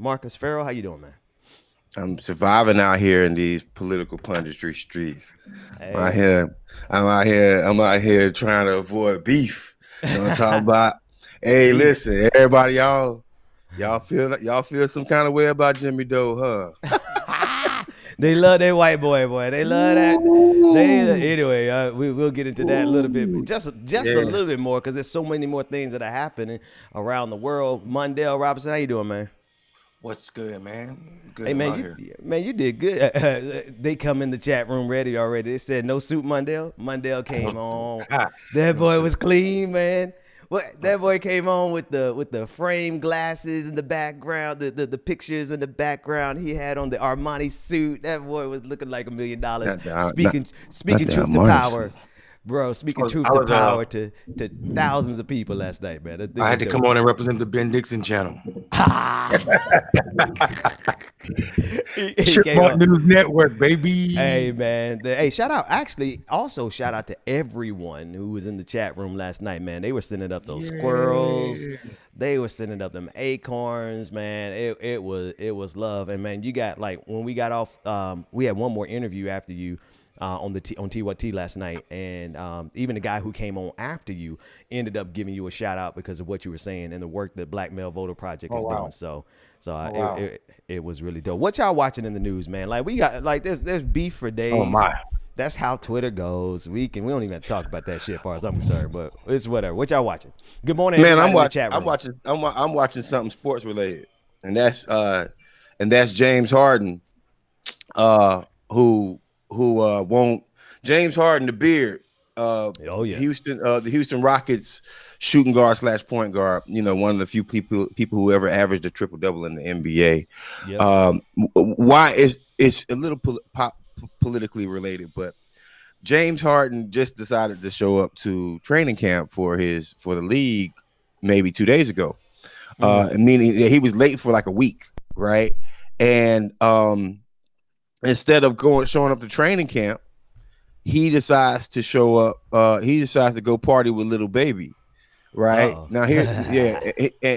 Marcus Farrell. How you doing, man? I'm surviving out here in these political punditry streets. I'm out Hey. here, I'm out here trying to avoid beef. You know what I'm talking about? Hey, Beef. listen, everybody, y'all feel some kind of way about Jimmy Doe, huh? They love that white boy. They love that. Ooh. Anyway. We'll get into that a little bit, but Ooh. just a Yeah. little bit more because there's so many more things that are happening around the world. Mondale Robinson, how you doing, man? What's good, man? Hey Good. I'm man, out here. you did good. They come in the chat room ready already. They said no suit Mondale. Mondale No, came on. ah, That no boy suit. was clean, man. What No that suit. boy came on with the frame glasses in the background, the pictures in the background. He had on the Armani suit. That boy was looking like $1 million. Not the not, Speaking the truth to Armani power, suit. bro. I Speaking was, truth I to was, uh, power to thousands of people last night, man. That thing I was had to dope. come on and represent the Ben Dixon channel, He came Chipmunk on. News Network, baby. Hey man, hey, shout out! Actually, also shout out to everyone who was in the chat room last night, man. They were sending up those squirrels, Yeah. they were sending up them acorns, man. It was love, and man, you got like when we got off, we had one more interview after you. On TYT last night, and even the guy who came on after you ended up giving you a shout out because of what you were saying and the work that Black Male Voter Project Oh is doing. wow. So Oh it, wow. it it was really dope. What y'all watching in the news, man? Like we got like there's beef for Oh days. my. That's how Twitter goes. We don't even have to talk about that shit, as far as I'm concerned. But it's whatever. What y'all watching? Good morning, Man, I'm everybody in the watching. chat I'm room. watching. I'm watching something sports related, and that's James Harden, uh, who won't James Harden the beard, Oh yeah. the Houston Rockets shooting guard slash point guard. You know, one of the few people who ever averaged a triple double in the NBA. Yep. Why it's a little politically related, but James Harden just decided to show up to training camp for the league maybe 2 days ago. Meaning that he was late for like a week, right? And instead of showing up to training camp, he decides to show up. He decides to go party with little baby, right? Uh Now here, yeah,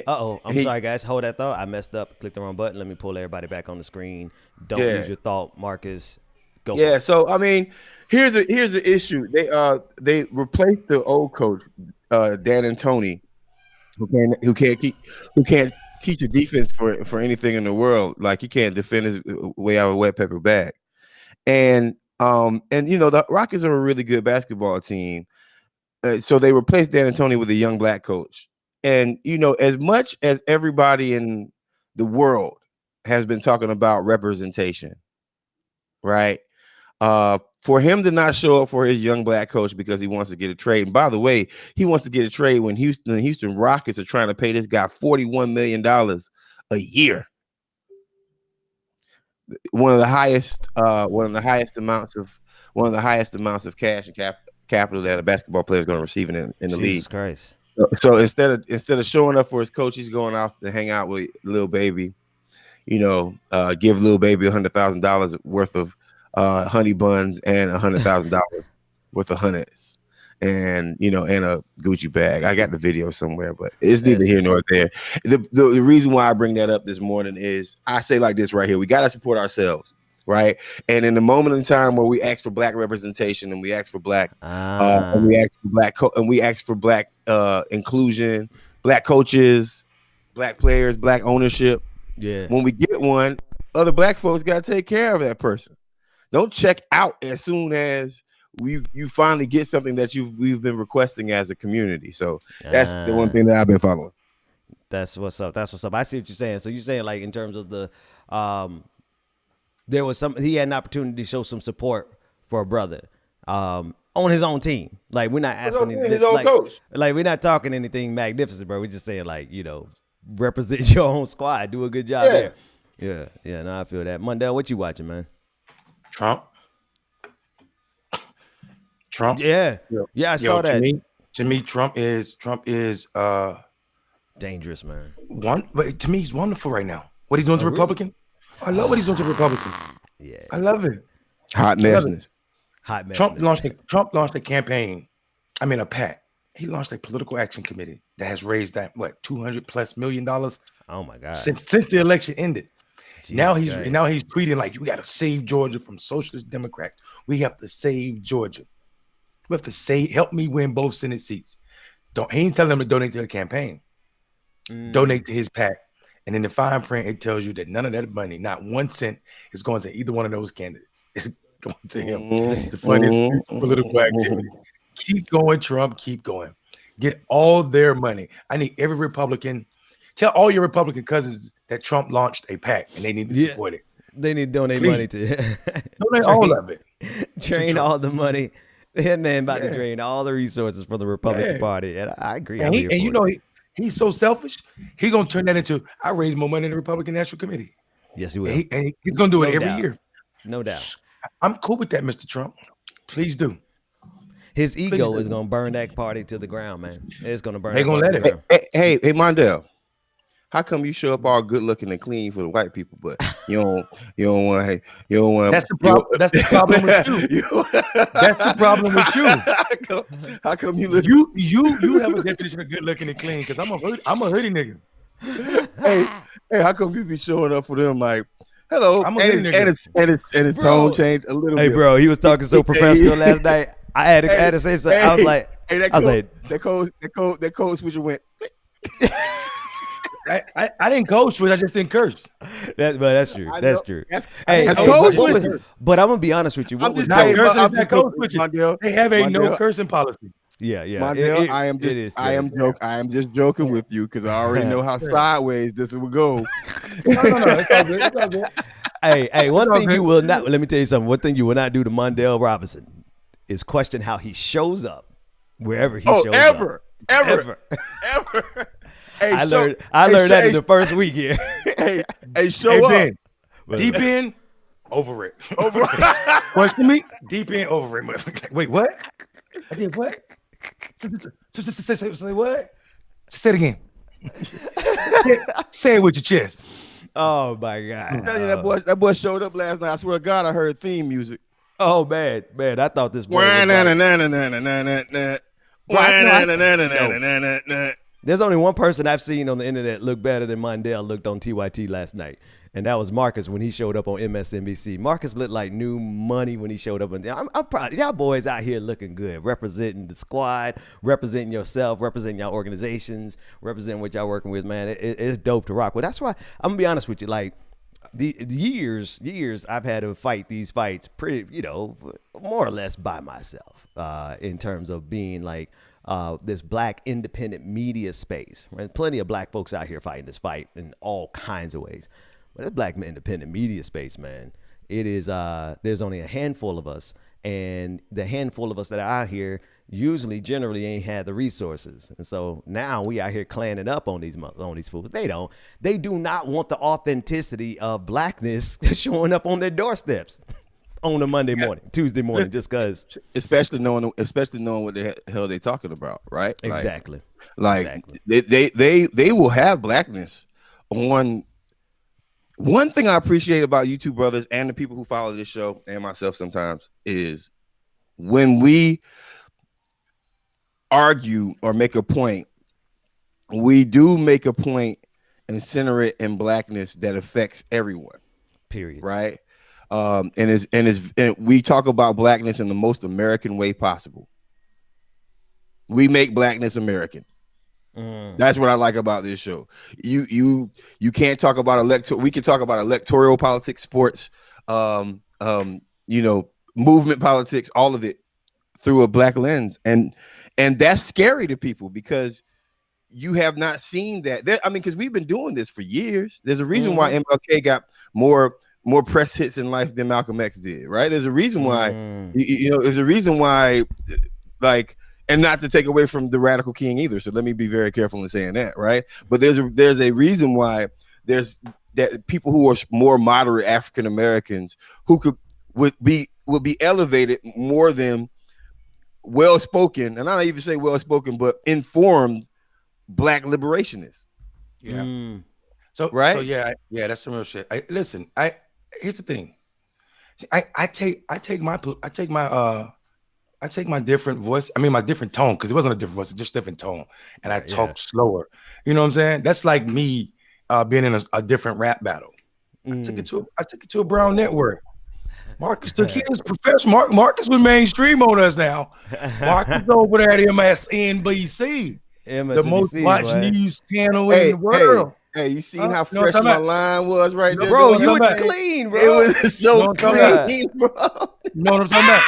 oh. Uh-oh. I'm he sorry, guys. Hold that thought. I messed up. Clicked the wrong button. Let me pull everybody back on the screen. Don't lose yeah, your thought, Marcus. Go for yeah. it. So I mean, here's the issue. They replaced the old coach, Dan and Tony, who can't teach a defense for anything in the world. Like he can't defend his way out of a wet paper bag. And you know the Rockets are a really good basketball team. So they replaced Dan and Tony with a young black coach. And you know, as much as everybody in the world has been talking about representation, right? For him to not show up for his young black coach because he wants to get a trade. And by the way, he wants to get a trade when the Houston Rockets are trying to pay this guy $41 million a year. One of the highest amounts of cash and capital that a basketball player is going to receive in the league. Jesus Christ. So instead of showing up for his coach, he's going off to hang out with Lil Baby. You know, give Lil Baby $100,000 worth of honey buns and $100,000 worth of honeys, and you know, and a Gucci bag. I got the video somewhere, but it's neither here nor there. The reason why I bring that up this morning is I say like this right here: we got to support ourselves, right? And in the moment in time where we ask for black representation and we ask for black, and we ask for black inclusion, black coaches, black players, black ownership. Yeah. When we get one, other black folks got to take care of that person. Don't check out as soon as you finally get something that we've been requesting as a community. So that's the one thing that I've been following. That's what's up. That's what's up. I see what you're saying. So you're saying like in terms of the there was he had an opportunity to show some support for a brother on his own team. Like we're not asking His own coach. Like we're not talking anything magnificent, bro. We're just saying like, you know, represent your own squad, do a good job there. Yeah, no, I feel that. Mundell, what you watching, man? Trump. Yeah, I saw that. To me, Trump is dangerous, man. But to me, he's wonderful right now. What he's doing to Republican, I love what he's doing to Republican. Yeah, I love it. Hot messiness. Trump launched a campaign. I mean, he launched a political action committee that has raised that $200+ million. Oh my God. Since the election ended. Now Jesus Christ. he's tweeting like, we got to save Georgia from socialist Democrats. We have to save Georgia. We have to help me win both Senate seats. He ain't telling them to donate to a campaign. Donate to his PAC. And in the fine print, it tells you that none of that money, not 1 cent, is going to either one of those candidates. It's going to him to fund his political activity. Keep going, Trump. Keep going. Get all their money. I need every Republican. Tell all your Republican cousins that Trump launched a PAC and they need to support it. They need to donate money to donate all of it. Drain all the money. That man about to drain all the resources for the Republican Party. And I agree. And he's so selfish. He's gonna turn that into I raise more money in the Republican National Committee. Yes, he will. And he's gonna do it every year. No doubt. I'm cool with that, Mr. Trump. Please do. His ego is gonna burn that party to the ground, man. It's gonna burn. They're gonna let it. Hey, Mondale. How come you show up all good looking and clean for the white people, but you don't want That's the problem. That's the problem with you. That's the problem with you. How come you look? You have a definition of good looking and clean? Because I'm a hoodie nigga. Hey, how come you be showing up for them like, hello? I'm a and his tone changed a little bit. Hey, bro, he was talking so professional last night. I had to say something. I was like, that code switcher went. I didn't code switch. I just didn't curse. That's true. That's true. But I'm gonna be honest with you. I'm just not cursing. Code switches. They have a no cursing policy. Yeah. Mondale, I am just joking with you because I already know how sideways this will go. No. It's all good. Hey, one thing you will not. Let me tell you something. One thing you will not do to Mondale Robinson is question how he shows up wherever he shows up. Ever. Hey, I learned that in the first week here. Show up. Deep in, over it. Question me? Deep in, over it. Wait, what? I did what? Say what? Say it again. Say it with your chest. Oh my God! I'm telling you, that boy showed up last night. I swear to God, I heard theme music. Oh man, I thought this boy was There's only one person I've seen on the internet look better than Mondale looked on TYT last night, and that was Marcus when he showed up on MSNBC. Marcus looked like new money when he showed up. I'm proud. Y'all boys out here looking good, representing the squad, representing yourself, representing y'all organizations, representing what y'all working with, man. It's dope to rock with. That's why I'm gonna be honest with you. Like the years I've had to fight these fights pretty, more or less by myself, in terms of being like, this black independent media space. Right? Plenty of black folks out here fighting this fight in all kinds of ways. But this black independent media space, man, it is, there's only a handful of us. And the handful of us that are out here generally ain't had the resources. And so now we out here clanning up on these fools. They do not want the authenticity of blackness showing up on their doorsteps on a Monday morning, Tuesday morning, just because. Especially knowing what the hell they talking about, right? Exactly. They will have blackness on. One thing I appreciate about you two brothers and the people who follow this show and myself sometimes is when we argue or make a point, we do make a point and center it in blackness that affects everyone. Period. Right. And we talk about blackness in the most American way possible. We make blackness American. That's what I like about this show. You can't talk about we can talk about electoral politics, sports, movement politics, all of it through a black lens. And that's scary to people because you have not seen that. Because we've been doing this for years. There's a reason why MLK got more press hits in life than Malcolm X did, right? There's a reason why, there's a reason why, like, and not to take away from the Radical King either. So let me be very careful in saying that, right? But there's a reason why there's that people who are more moderate African Americans who would be elevated more than well-spoken, and I don't even say well-spoken, but informed black liberationists. Yeah. So right. So yeah, that's some real shit. Here's the thing. See, I take my different voice. I mean, my different tone, because it wasn't a different voice, it's just different tone. And I talk slower. You know what I'm saying? That's like me being in a different rap battle. I took it to a Brown network. Marcus took his professional. Marcus was mainstream on us now. Marcus over there at MSNBC, the most MSNBC, watched boy. news channel in the world. Hey, you seen how You know what fresh I'm my talking line was right there? Bro, doing you were that? clean, bro. It was so You know what I'm talking clean, bro. You know what I'm talking about?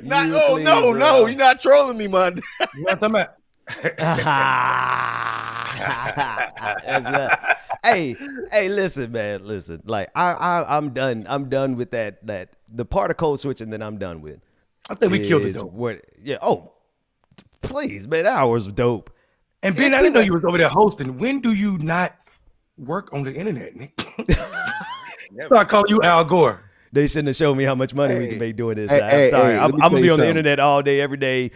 Not, You oh, clean, no, bro. no, you're not trolling me, man. You know what I'm talking about? Hey, listen, man, listen. Like I'm done with that the part of code switching that I'm done with. I think we killed it though. Oh, please, man, that was dope. And Ben, I didn't know you was over there hosting. When do you not work on the internet, Nick? Start calling you Al Gore. They shouldn't have showed me how much money we can make doing this. Hey, I'm sorry. hey, I'm let me gonna tell be you on the something. internet all day, every day,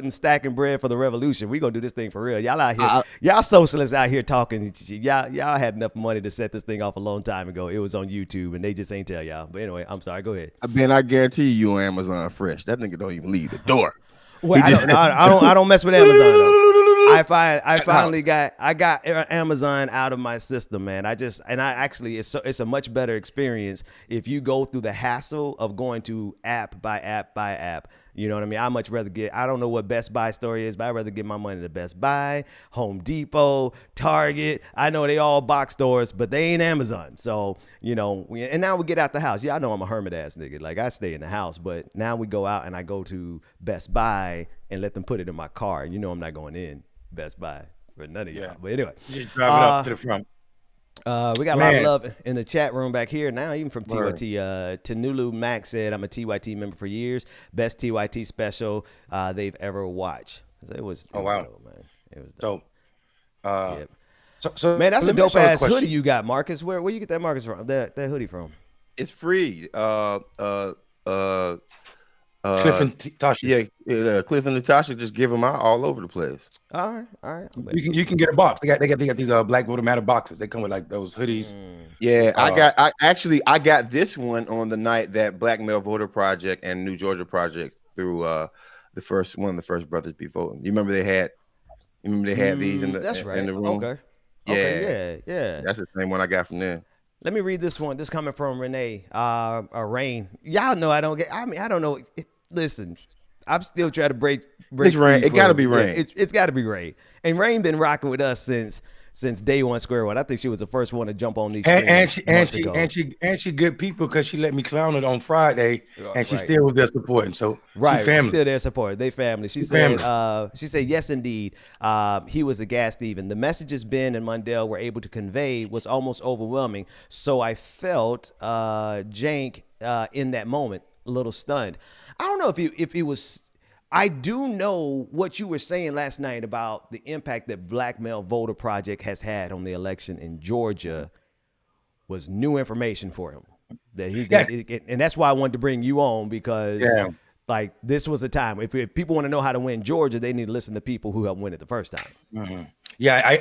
stacking bread for the revolution. We gonna do this thing for real. Y'all out here, y'all socialists out here talking. Y'all had enough money to set this thing off a long time ago. It was on YouTube, and they just ain't tell y'all. But anyway, I'm sorry. Go ahead. Ben, I guarantee you on Amazon Fresh. That nigga don't even leave the door. Well, I don't mess with Amazon though. I finally got Amazon out of my system, man. It's a much better experience if you go through the hassle of going to app by app by app. You know what I mean? I don't know what Best Buy story is, but I'd rather give my money to Best Buy, Home Depot, Target. I know they all box stores, but they ain't Amazon. So, and now we get out the house. Yeah, I know I'm a hermit ass nigga. Like I stay in the house, but now we go out and I go to Best Buy and let them put it in my car. And I'm not going in Best Buy for none of y'all. But anyway. You just drive it up to the front. We got a lot of love in the chat room back here now, even from TYT. Tanulu Max said, I'm a TYT member for years. Best TYT special they've ever watched. It was dope, man. It was dope. Yep. So man, that's a dope ass hoodie you got, Marcus. Where you get that Marcus from? That hoodie from? It's free. Cliff and Tasha. Yeah, Cliff and Natasha just give them out all over the place. All right. You can get a box. They got these Black Voter Matter boxes. They come with like those hoodies. Yeah, I got this one on the night that Black Male Voter Project and New Georgia Project threw one of the first brothers be voting. You remember they had these in the room? Okay. Yeah. That's the same one I got from there. Let me read this one. This coming from Renee. Rain. Y'all know I don't know. Listen, I'm still trying to break. It's Rain. It got to be Rain. Yeah, it's got to be Rain. And Rain been rocking with us since day one, square one. I think she was the first one to jump on these. And she good people because she let me clown it on Friday, and she still was there supporting. So she family. Still there supporting. They family. She said yes, indeed. He was a gas thief, and the messages Ben and Mundell were able to convey was almost overwhelming. So I felt Jank in that moment a little stunned. I don't know if he was. I do know what you were saying last night about the impact that Black Male Voter Project has had on the election in Georgia was new information for him. And that's why I wanted to bring you on because like this was a time. If people want to know how to win Georgia, they need to listen to people who helped win it the first time. Mm-hmm. Yeah,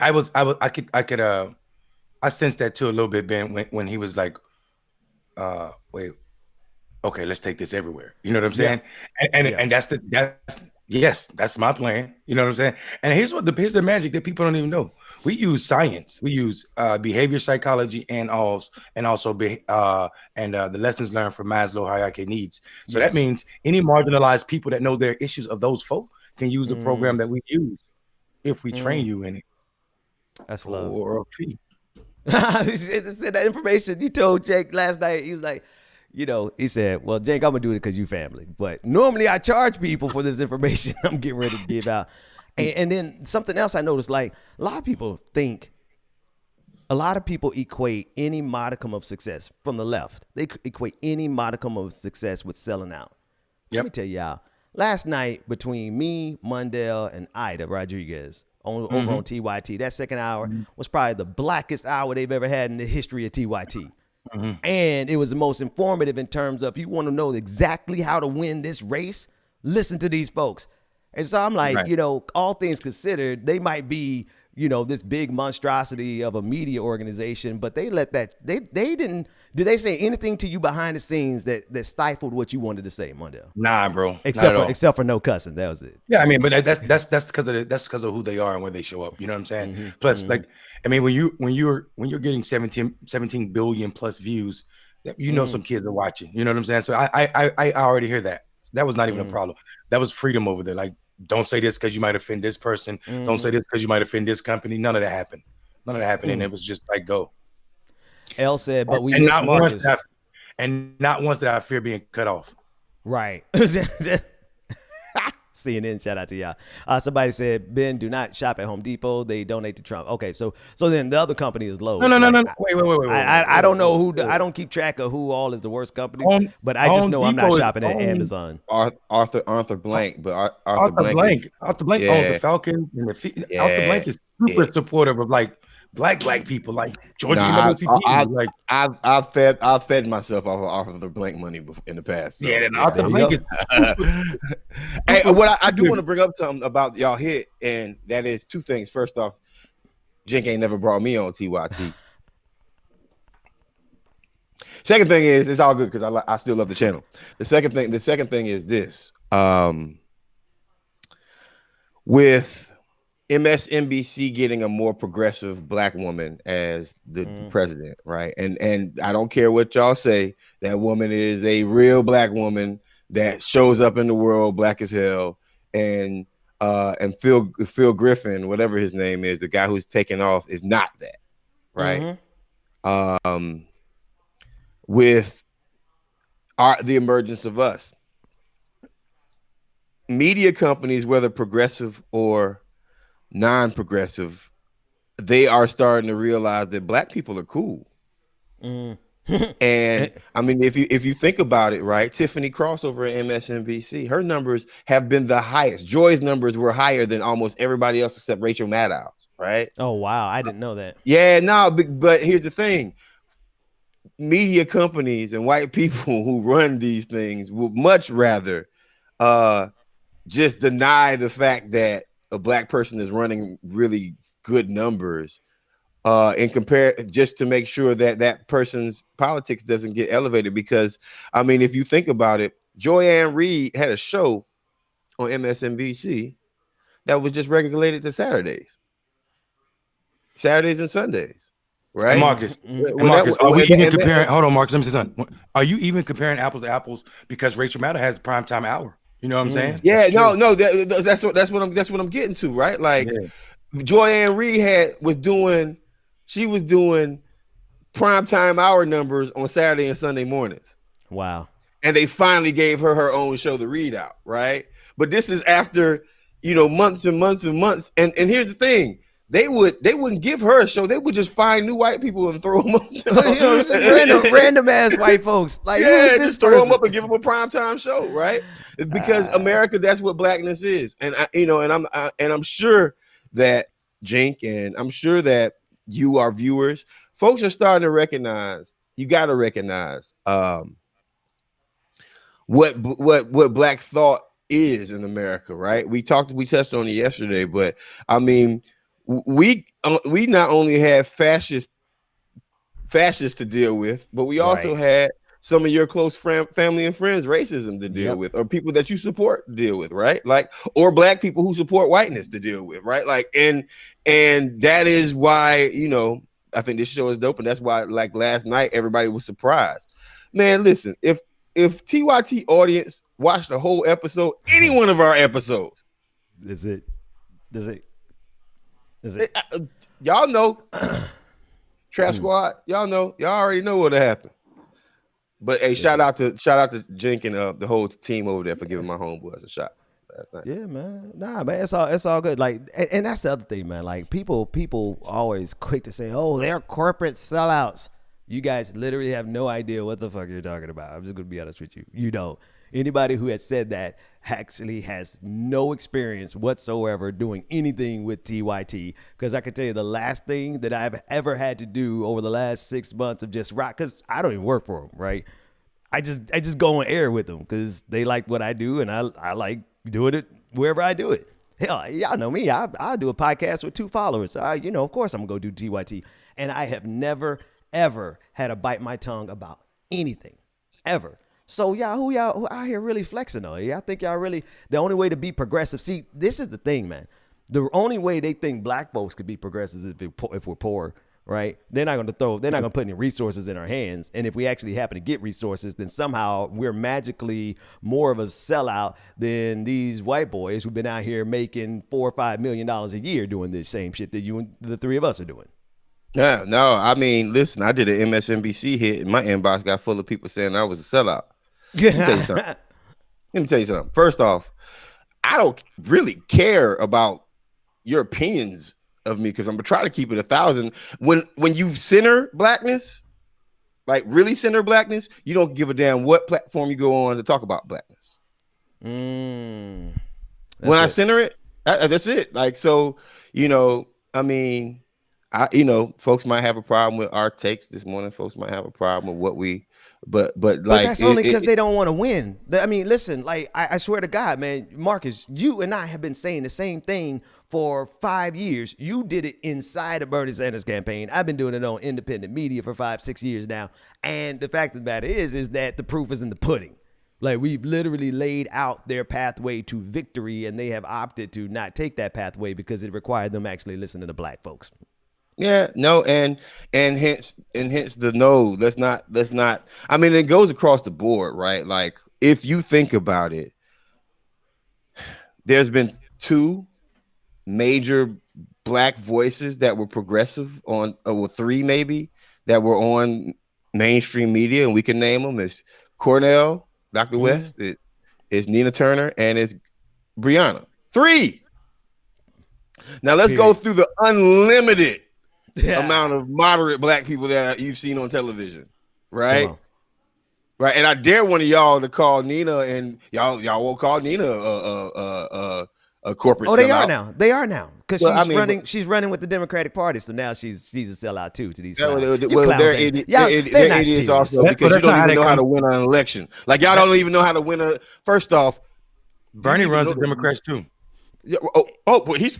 I sensed that too a little bit, Ben, when he was like, wait. Okay, let's take this everywhere. You know what I'm saying? And that's my plan. You know what I'm saying? And here's the magic that people don't even know. We use science. We use behavior psychology and also the lessons learned from Maslow hierarchy of needs. So that means any marginalized people that know their issues of those folk can use the program that we use if we train you in it. That's love. Or a fee. That information you told Jake last night. He was like, he said, well, Jake, I'm going to do it because you family. But normally I charge people for this information I'm getting ready to give out. And then something else I noticed, like a lot of people equate any modicum of success from the left. They equate any modicum of success with selling out. Let me tell y'all, last night between me, Mundell, and Ida Rodriguez over on TYT, that second hour was probably the blackest hour they've ever had in the history of TYT. And it was the most informative in terms of, you want to know exactly how to win this race, listen to these folks. And so I'm like, all things considered, they might be, this big monstrosity of a media organization, but they let that they didn't. Did they say anything to you behind the scenes that stifled what you wanted to say, Mondale? Nah, bro. Except for no cussing. That was it. Yeah, I mean, but that's because of who they are and where they show up. You know what I'm saying? Mm-hmm. Plus, like, I mean, when you're getting 17 billion plus views, some kids are watching. You know what I'm saying? So I already hear that. That was not even a problem. That was freedom over there. Like, don't say this because you might offend this person. Don't say this because you might offend this company. None of that happened. And it was just like, go. L said, but we and miss not Marcus. not once did I fear being cut off. Right. CNN, shout out to y'all. Somebody said, Ben, do not shop at Home Depot. They donate to Trump. Okay, so then the other company is Lowe's. No. Wait. I don't know who. I don't keep track of who all is the worst companies, but I just know I'm not shopping at Amazon. Arthur Blank, but Arthur Blank owns the Falcons. And Arthur Blank is super supportive of like black people, like Georgia. I've fed myself off of the Blank money in the past. So. Yeah, and Arthur Blank is. Hey, what I do want to bring up something about y'all hit, and that is two things. First off, Jink ain't never brought me on TYT. Second thing is, it's all good because I still love the channel. The second thing is this: with MSNBC getting a more progressive black woman as the president, right? And I don't care what y'all say, that woman is a real black woman that shows up in the world black as hell. And Phil Griffin, whatever his name is, the guy who's taken off, is not that, right? With the emergence of us, media companies, whether progressive or non-progressive, they are starting to realize that black people are cool. And I mean, if you think about it, right, Tiffany Cross over at MSNBC, her numbers have been the highest. Joy's numbers were higher than almost everybody else except Rachel Maddow, right? Oh wow, I didn't know that. Yeah, no, but here's the thing: media companies and white people who run these things would much rather just deny the fact that a black person is running really good numbers and compare just to make sure that that person's politics doesn't get elevated. Because I mean, if you think about it, Joy-Ann Reid had a show on MSNBC that was just regulated to Saturdays and Sundays, right? And Marcus, are we even comparing? Hold on, Marcus, let me say something. Are you even comparing apples to apples? Because Rachel Maddow has a primetime hour. You know what I'm saying? Yeah, no, that's what I'm getting to, right? Like, Joy-Ann Reid was doing primetime hour numbers on Saturday and Sunday mornings. Wow. And they finally gave her own show to read out, right? But this is after, months and months and months. And here's the thing. They wouldn't give her a show. They would just find new white people and throw them up. Random ass white folks. Like, just throw them up and give them a primetime show, right? Because America, that's what blackness is. And I'm sure that Jink, and I'm sure that you, our viewers, folks are starting to recognize. You got to recognize what black thought is in America, right? We touched on it yesterday, but I mean, we not only have fascists to deal with, but we also had some of your close family and friends racism to deal with, or people that you support to deal with, right? Like, or black people who support whiteness to deal with, right? Like, and that is why, I think this show is dope, and that's why, like, last night everybody was surprised. Man, listen, if TYT audience watched the whole episode, any one of our episodes, is it y'all know, Trap Squad, y'all already know what'll happen. But hey, shout out to Jink and the whole team over there for giving my homeboys a shot last night. Yeah, man. Nah, man, it's all good. Like, and that's the other thing, man. Like, people always quick to say, "Oh, they're corporate sellouts." You guys literally have no idea what the fuck you're talking about. I'm just gonna be honest with you. You don't. Anybody who has said that actually has no experience whatsoever doing anything with TYT. Because I can tell you the last thing that I've ever had to do over the last 6 months of just rock, because I don't even work for them, right? I just go on air with them because they like what I do, and I like doing it wherever I do it. Hell, y'all know me. I do a podcast with 2 followers. So of course I'm gonna go do TYT. And I have never ever had to bite my tongue about anything, ever. So y'all who out here really flexing on? Y'all think y'all really the only way to be progressive? See, this is the thing, man. The only way they think black folks could be progressives is if we're poor, right? They're not gonna put any resources in our hands. And if we actually happen to get resources, then somehow we're magically more of a sellout than these white boys who've been out here making $4 or $5 million a year doing this same shit that you and the 3 of us are doing. Yeah, no, I mean, listen, I did an MSNBC hit, and my inbox got full of people saying I was a sellout. Let me tell you something. Let me tell you something. First off, I don't really care about your opinions of me because I'm gonna try to keep it 1,000. When you center blackness, like really center blackness, you don't give a damn what platform you go on to talk about blackness. When I center it, that's it. Like, so, I mean, folks might have a problem with our takes this morning. Folks might have a problem with what we, but that's only because they don't want to win. I mean, listen, like I swear to God, man, Marcus, you and I have been saying the same thing for 5 years. You did it inside of Bernie Sanders' campaign. I've been doing it on independent media for 5-6 years now. And the fact of the matter is that the proof is in the pudding. Like, we've literally laid out their pathway to victory, and they have opted to not take that pathway because it required them actually listening to black folks. Yeah, no, and hence the no. Let's not. I mean, it goes across the board, right? Like, if you think about it, there's been 2 major black voices that were progressive on, or 3 maybe, that were on mainstream media, and we can name them. It's Cornell, Dr. West, it's Nina Turner, and it's Breonna. 3. Now let's go through the unlimited amount of moderate black people that you've seen on television, right? Right, and I dare one of y'all to call Nina, and y'all won't call Nina a corporate. Oh, sellout. they are now, because she's running with the Democratic Party, so now she's a sellout too to these clowns. They're idiots also, because you don't even know how to win an election. Like, y'all don't even know how to win a. First off, Bernie runs the Democrats too. Yeah, but he's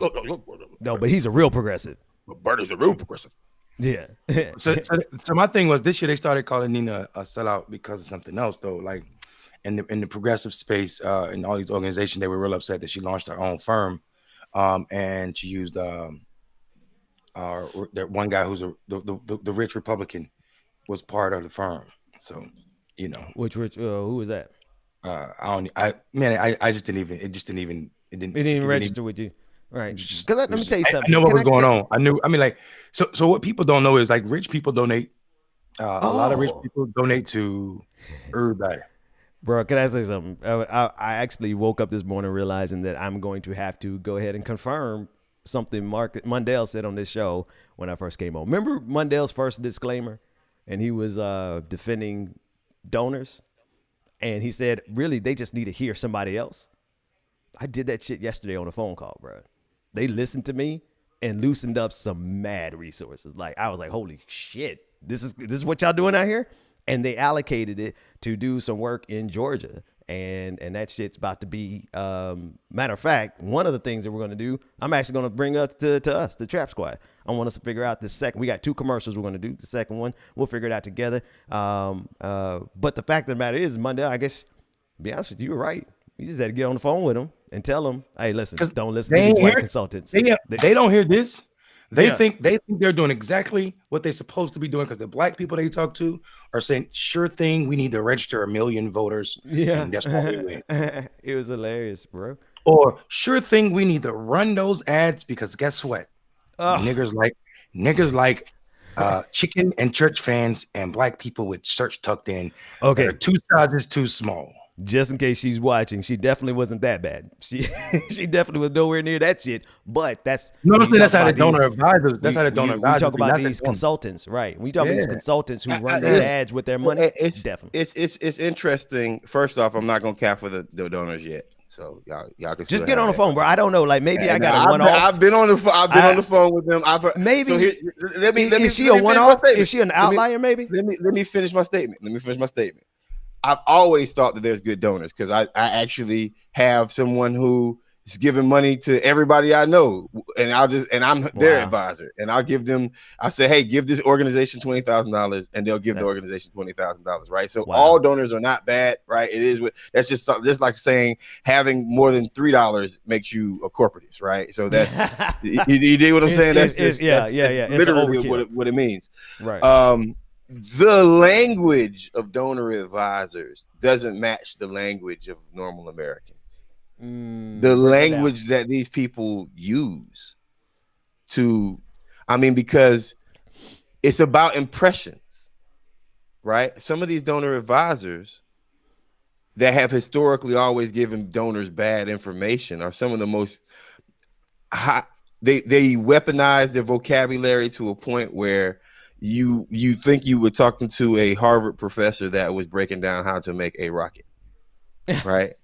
no, but he's a real progressive. Bernie's a real progressive. Yeah. so my thing was, this year they started calling Nina a sellout because of something else, though. Like, in the progressive space, in all these organizations, they were real upset that she launched her own firm, and she used that one guy who's the rich Republican was part of the firm. So, which rich? Who was that? I just didn't even. It didn't even register with you. Right. Because let me tell you something. I know what was going on. I knew. I mean, like, so what people don't know is, like, rich people donate. A lot of rich people donate to everybody. Bro, can I say something? I actually woke up this morning realizing that I'm going to have to go ahead and confirm something Mundell said on this show when I first came on. Remember Mundell's first disclaimer? And he was defending donors. And he said, really, they just need to hear somebody else. I did that shit yesterday on a phone call, bro. They listened to me and loosened up some mad resources. Like, I was like, holy shit, this is what y'all doing out here? And they allocated it to do some work in Georgia. And that shit's about to be, matter of fact, one of the things that we're going to do, I'm actually going to bring up to us, the Trap Squad. I want us to figure out the second. We got 2 commercials we're going to do. The second one, we'll figure it out together. But the fact of the matter is, Monday, I guess, to be honest with you, you were right. You just had to get on the phone with them and tell them, hey, listen, don't listen to these white consultants. They don't hear this. They think they're doing exactly what they're supposed to be doing, because the black people they talk to are saying, sure thing, we need to register 1 million voters. Yeah. And that's all we win. It was hilarious, bro. Or, sure thing, we need to run those ads, because guess what? Niggers like chicken and church fans, and black people with shirts tucked in. Okay. 2 sizes too small. Just in case she's watching, she definitely wasn't that bad. She definitely was nowhere near that shit. But that's that's how the donor advisors. That's how the donor advisors. We talk about these consultants, right? We talk about these consultants who run these ads with their money. It's definitely it's interesting. First off, I'm not gonna cap for the donors yet. So y'all can just get on the phone, bro. I don't know. Like, maybe I got a one-off. I've been on the phone with them. Maybe. So let me. Is she a one-off? Is she an outlier? Maybe. Let me finish my statement. I've always thought that there's good donors, because I actually have someone who just giving money to everybody I know, and I'm their Wow. advisor, and I'll give them. I say, hey, give this organization $20,000, and they'll give the That's organization $20,000, right? So wow. all donors are not bad, right? It is. That's just like saying having more than $3 makes you a corporatist, right? So that's you dig what I'm saying? That's literally what it means. Right. The language of donor advisors doesn't match the language of normal Americans. The language that these people use because it's about impressions, right? Some of these donor advisors that have historically always given donors bad information are some of the most they weaponize their vocabulary to a point where you think you were talking to a Harvard professor that was breaking down how to make a rocket, right?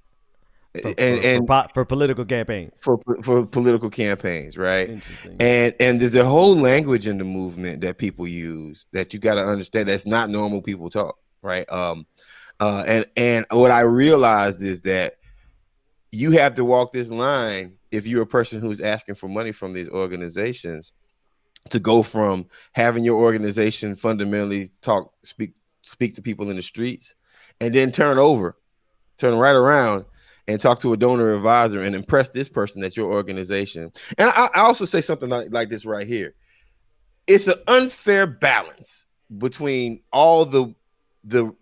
for political campaigns. For political campaigns, right? Interesting. And there's a whole language in the movement that people use that you got to understand that's not normal people talk, right? And what I realized is that you have to walk this line if you're a person who's asking for money from these organizations, to go from having your organization fundamentally speak to people in the streets, and then turn right around and talk to a donor advisor and impress this person at your organization. And I also say something like this right here. It's an unfair balance between all the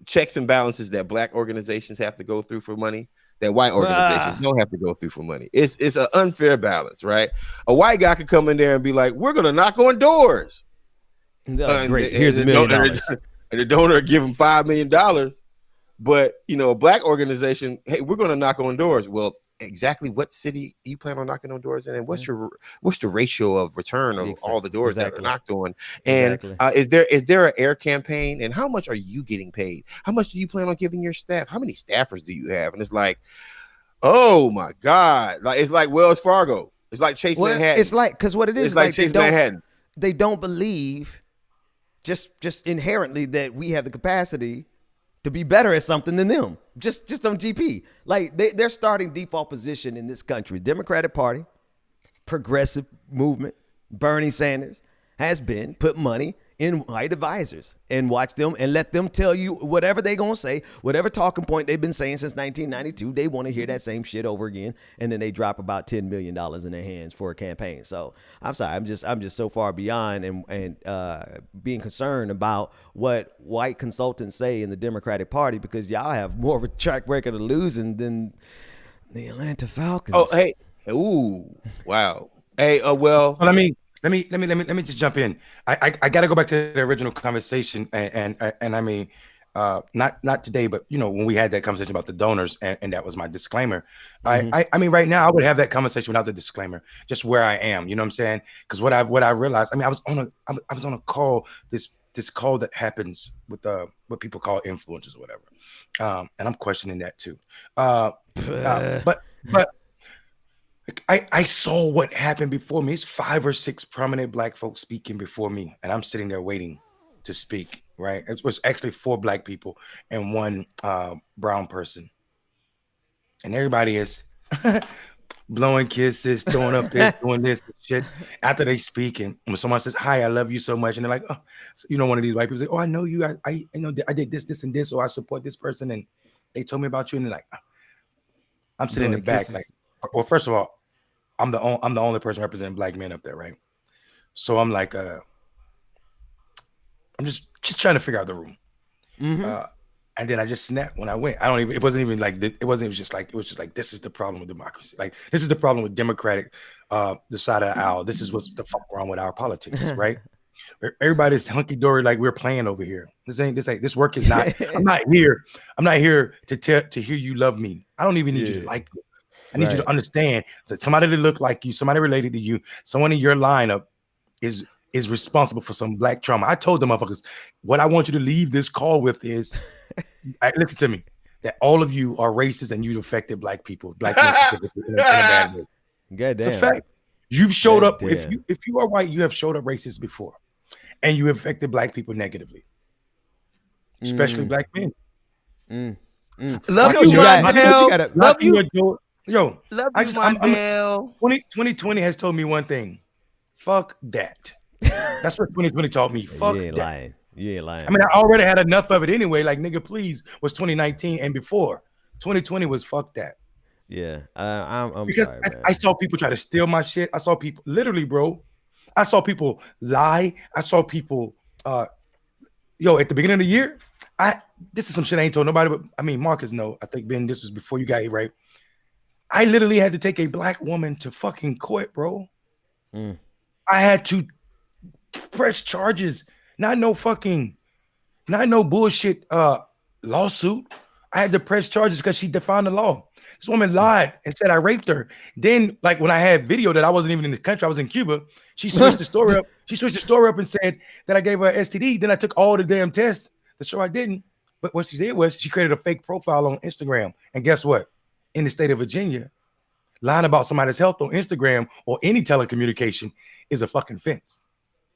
checks and balances that Black organizations have to go through for money that white organizations don't have to go through for money. It's an unfair balance, right? A white guy could come in there and be like, we're going to knock on doors. Great. Here's $1 million. And the donor give him $5 million. But, a Black organization, hey, we're going to knock on doors. Well, exactly what city you plan on knocking on doors in, and what's the ratio of return of all the doors that are knocked on? And is there an air campaign? And how much are you getting paid? How much do you plan on giving your staff? How many staffers do you have? And it's like, oh my God. Like, it's like Wells Fargo. It's like Chase Manhattan. It's like, because what it is, it's like Chase Manhattan. They don't believe just inherently that we have the capacity to be better at something than them. Just on GP. Like, they're starting default position in this country. Democratic Party, progressive movement, Bernie Sanders has been put money in white advisors and watch them and let them tell you whatever they're going to say, whatever talking point they've been saying since 1992. They want to hear that same shit over again. And then they drop about $10 million in their hands for a campaign. So I'm sorry. I'm just so far beyond and being concerned about what white consultants say in the Democratic Party, because y'all have more of a track record of losing than the Atlanta Falcons. Oh, hey. Ooh, wow. Hey, well, let me just jump in. I got to go back to the original conversation, and I mean, not today, but when we had that conversation about the donors, and that was my disclaimer. I mean, right now I would have that conversation without the disclaimer, just where I am. You know what I'm saying? Because what I realized, I mean, I was on a call, this call that happens with what people call influencers or whatever, and I'm questioning that too. But. I saw what happened before me. It's 5 or 6 prominent Black folks speaking before me, and I'm sitting there waiting to speak, right? It was actually 4 Black people and 1 brown person. And everybody is blowing kisses, throwing up this, doing this shit after they speak. And when someone says, hi, I love you so much, and they're like, oh, so, one of these white people say, oh, I know you. I know I did this, and this, or I support this person, and they told me about you. And they're like, I'm sitting in the back, like, well, first of all, I'm the only person representing Black men up there, right? So I'm like, I'm just trying to figure out the room, and then I just snapped when I went. It was just like this is the problem with democracy. Like, this is the problem with Democratic, the side of the aisle. This is what's the fuck wrong with our politics, right? Everybody's hunky dory like we're playing over here. This work is not. I'm not here to hear you love me. I don't even need you to like me. I need you to understand that somebody that look like you, somebody related to you, someone in your lineup is responsible for some Black trauma. I told the motherfuckers, what I want you to leave this call with is, listen to me, that all of you are racist and you've affected Black people, Black men specifically, in a bad way. Goddamn. It's a fact. You've showed up. If you are white, you have showed up racist before, and you affected Black people negatively, especially Black men. Love you, love you. Yo, Love I you, just I'm Mondale. 2020 has told me one thing. Fuck that. That's what 2020 taught me. You Fuck ain't that. lying. You ain't lying. I mean, I already had enough of it anyway. Like, nigga, please was 2019 and before. 2020 was fuck that. Yeah, I'm Because sorry, I man. saw people try to steal my shit. I saw people literally, bro. I saw people lie. I saw people at the beginning of the year. This is some shit I ain't told nobody, but I mean Marcus know. I think Ben, this was before you got here, right? I literally had to take a black woman to fucking court, bro. Mm. I had to press charges, not no bullshit lawsuit. I had to press charges because she defied the law. This woman lied and said I raped her. Then, like when I had video that I wasn't even in the country, I was in Cuba. She switched the story up. She switched the story up and said that I gave her an STD. Then I took all the damn tests to show I didn't. But what she did was she created a fake profile on Instagram. And guess what? In the state of Virginia, lying about somebody's health on Instagram or any telecommunication is a fucking offense.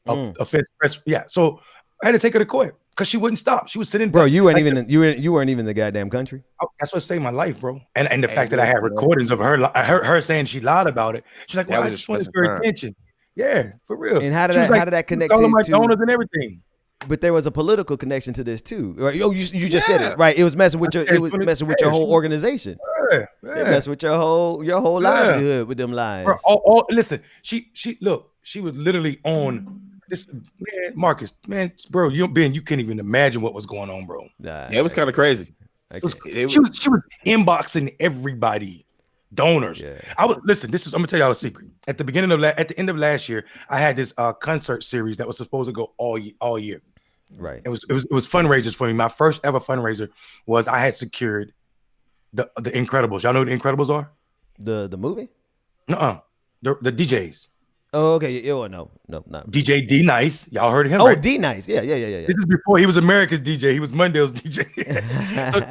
Offense. Yeah. So I had to take her to court because she wouldn't stop. She was sitting. Bro, you weren't even you weren't even in the goddamn country. That's what saved my life, bro. And the fact that I look, had bro. recordings of her saying she lied about it. She's like, That well, I was just a wanted special your time. attention. Yeah, for real. And how did She was that connect all of my to donors and everything? But there was a political connection to this too, right? Oh, you just said it, right? It was messing with your Yeah, whole organization. Yeah, It yeah. messing with your whole livelihood with them lies. Bro, listen, she look, she was literally on this, man, Marcus, man, bro, you can't even imagine what was going on, bro. Nah, Yeah, it was kind of crazy. She was inboxing everybody, donors. Yeah. I'm gonna tell y'all a secret. At the end of last year, I had this concert series that was supposed to go all year. Right. It was fundraisers for me. My first ever fundraiser was I had secured the Incredibles. Y'all know what the Incredibles are? The movie? The DJs. Oh, okay. Yeah, no, not DJ D Nice. Y'all heard of him? Oh, right? D Nice. Yeah. This is before he was America's DJ. He was Mondale's DJ.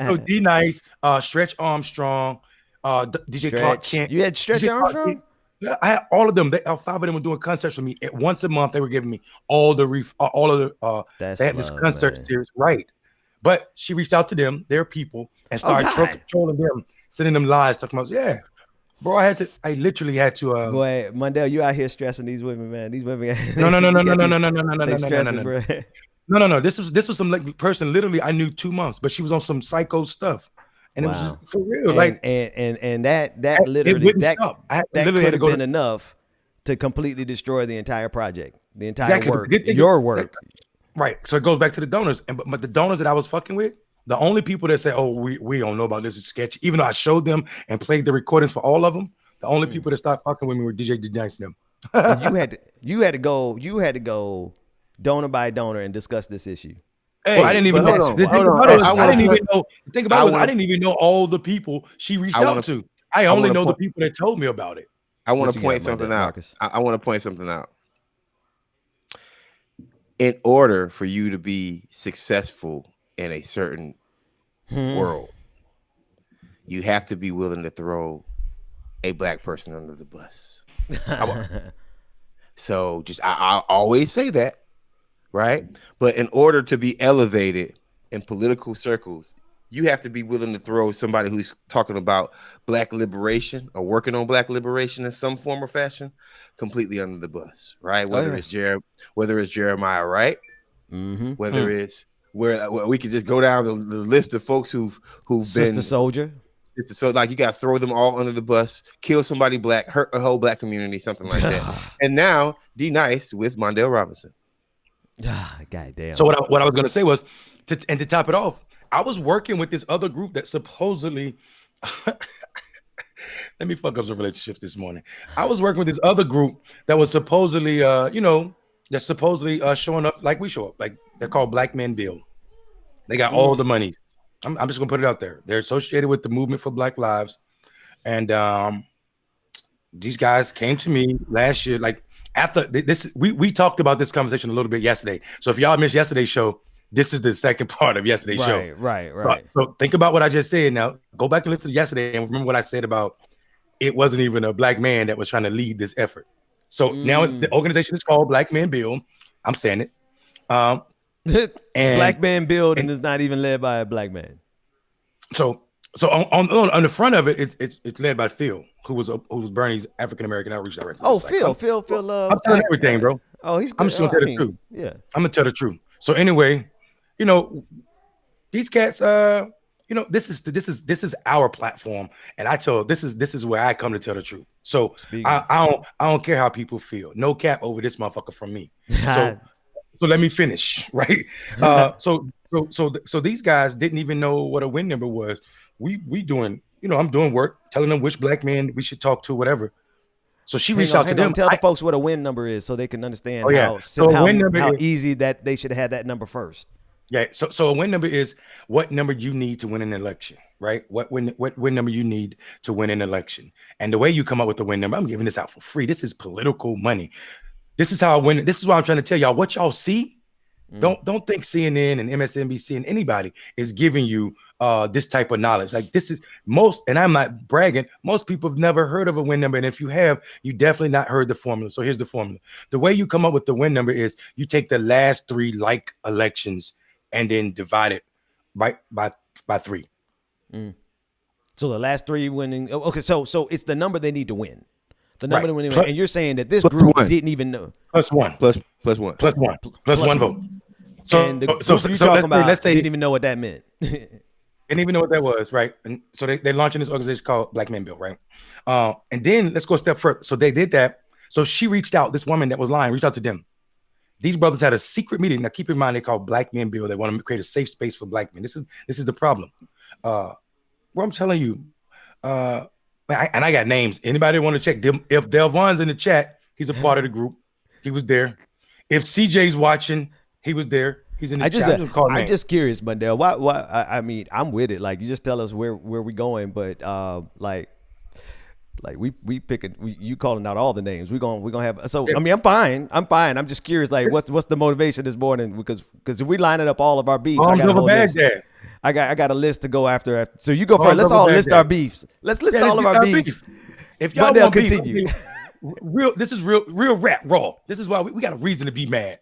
so D Nice, Stretch Armstrong, DJ Clark Kent. You had Stretch Armstrong? Yeah, I had all of them. Five of them were doing concerts for me. Once a month, they were giving me all of the. They had this concert series, right? But she reached out to them, their people, and started trolling them, sending them lies, talking about, yeah, bro. I literally had to. Boy, Mondale, you out here stressing these women, man. These women. No. This was some person literally I knew 2 months, but she was on some psycho stuff. And it was just for real, and that literally could have been enough to completely destroy the entire project, the entire work, your work. Right. So it goes back to the donors, but the donors that I was fucking with, the only people that say, "Oh, we don't know about this, is sketchy," even though I showed them and played the recordings for all of them, the only people that stopped fucking with me were DJ D Nice and them. you had to go donor by donor and discuss this issue. Hey, well, I didn't even know. I didn't even know. The thing about it was I didn't even know all the people she reached out to. I only know the people that told me about it. I want to point something out. I want to point something out. In order for you to be successful in a certain world, you have to be willing to throw a black person under the bus. So I always say that. Right. But in order to be elevated in political circles, you have to be willing to throw somebody who's talking about black liberation or working on black liberation in some form or fashion completely under the bus. Right. Whether it's Jeremiah, right. Whether it's where we could just go down the list of folks who've been soldier. So like you got to throw them all under the bus, kill somebody black, hurt a whole black community, something like that. And now D Nice with Mondale Robinson. God damn. So what I was gonna say was to top it off, I was working with this other group that supposedly let me fuck up some relationships this morning. I was working with this other group that was supposedly showing up like we show up, like they're called Black Men Build. They got all the monies. I'm just gonna put it out there. They're associated with the movement for Black Lives, and these guys came to me last year, like. After this, we talked about this conversation a little bit yesterday. So if y'all missed yesterday's show, this is the second part of yesterday's show. Right. So think about what I just said. Now go back and listen to yesterday and remember what I said about it wasn't even a black man that was trying to lead this effort. So now the organization is called Black Men Build. I'm saying it. And Black Man Build and it's not even led by a black man. So So on the front of it, it's led by Phil, who was Bernie's African American outreach director. Oh, It's like, Phil. I'm telling everything, bro. Oh, he's I'm good. just gonna tell the truth. Yeah. I'm gonna tell the truth. So anyway, you know, these cats, you know, this is our platform, and this is where I come to tell the truth. So I don't care how people feel. No cap over this motherfucker from me. So let me finish, right? So these guys didn't even know what a win number was. We doing, you know, I'm doing work, telling them which black man we should talk to, whatever. So she reached out to them. Tell the folks what a win number is so they can understand how easy that they should have that number first. Yeah. So a win number is what number you need to win an election, right? What win number you need to win an election. And the way you come up with the win number, I'm giving this out for free. This is political money. This is how I win. This is what I'm trying to tell y'all. What y'all see, don't think CNN and MSNBC and anybody is giving you this type of knowledge. Like this is and I'm not bragging, most people have never heard of a win number. And if you have, you definitely not heard the formula. So here's the formula. The way you come up with the win number is you take the last 3 like elections and then divide it by 3. So the last 3 winning. Okay, so it's the number they need to win. The number right. they win. And you're saying that this group didn't even know. Plus one vote. So let's say didn't even know what that meant. Didn't even know what that was, right? And so they launching this organization called Black Men Bill, right? And then let's go a step further. So they did that. So she reached out. This woman that was lying reached out to them. These brothers had a secret meeting. Now, keep in mind, they call Black Men Bill. They want to create a safe space for black men. This is the problem. Well, I'm telling you, and I got names. Anybody want to check them? If Delvon's in the chat, he's a part of the group. He was there. If CJ's watching, he was there. He's in the chat. I'm just curious, Mundell. Why? I mean, I'm with it. Like, you just tell us where we going, but like we picking. You calling out all the names. We're gonna have. So I mean, I'm fine. I'm just curious. Like, what's the motivation this morning? Because if we line it up all of our beefs, I got a whole list. I got a list to go after. So you go first. Let's all list our beefs. Let's list all of our beefs. If y'all want continue. This is real rap raw. This is why we got a reason to be mad.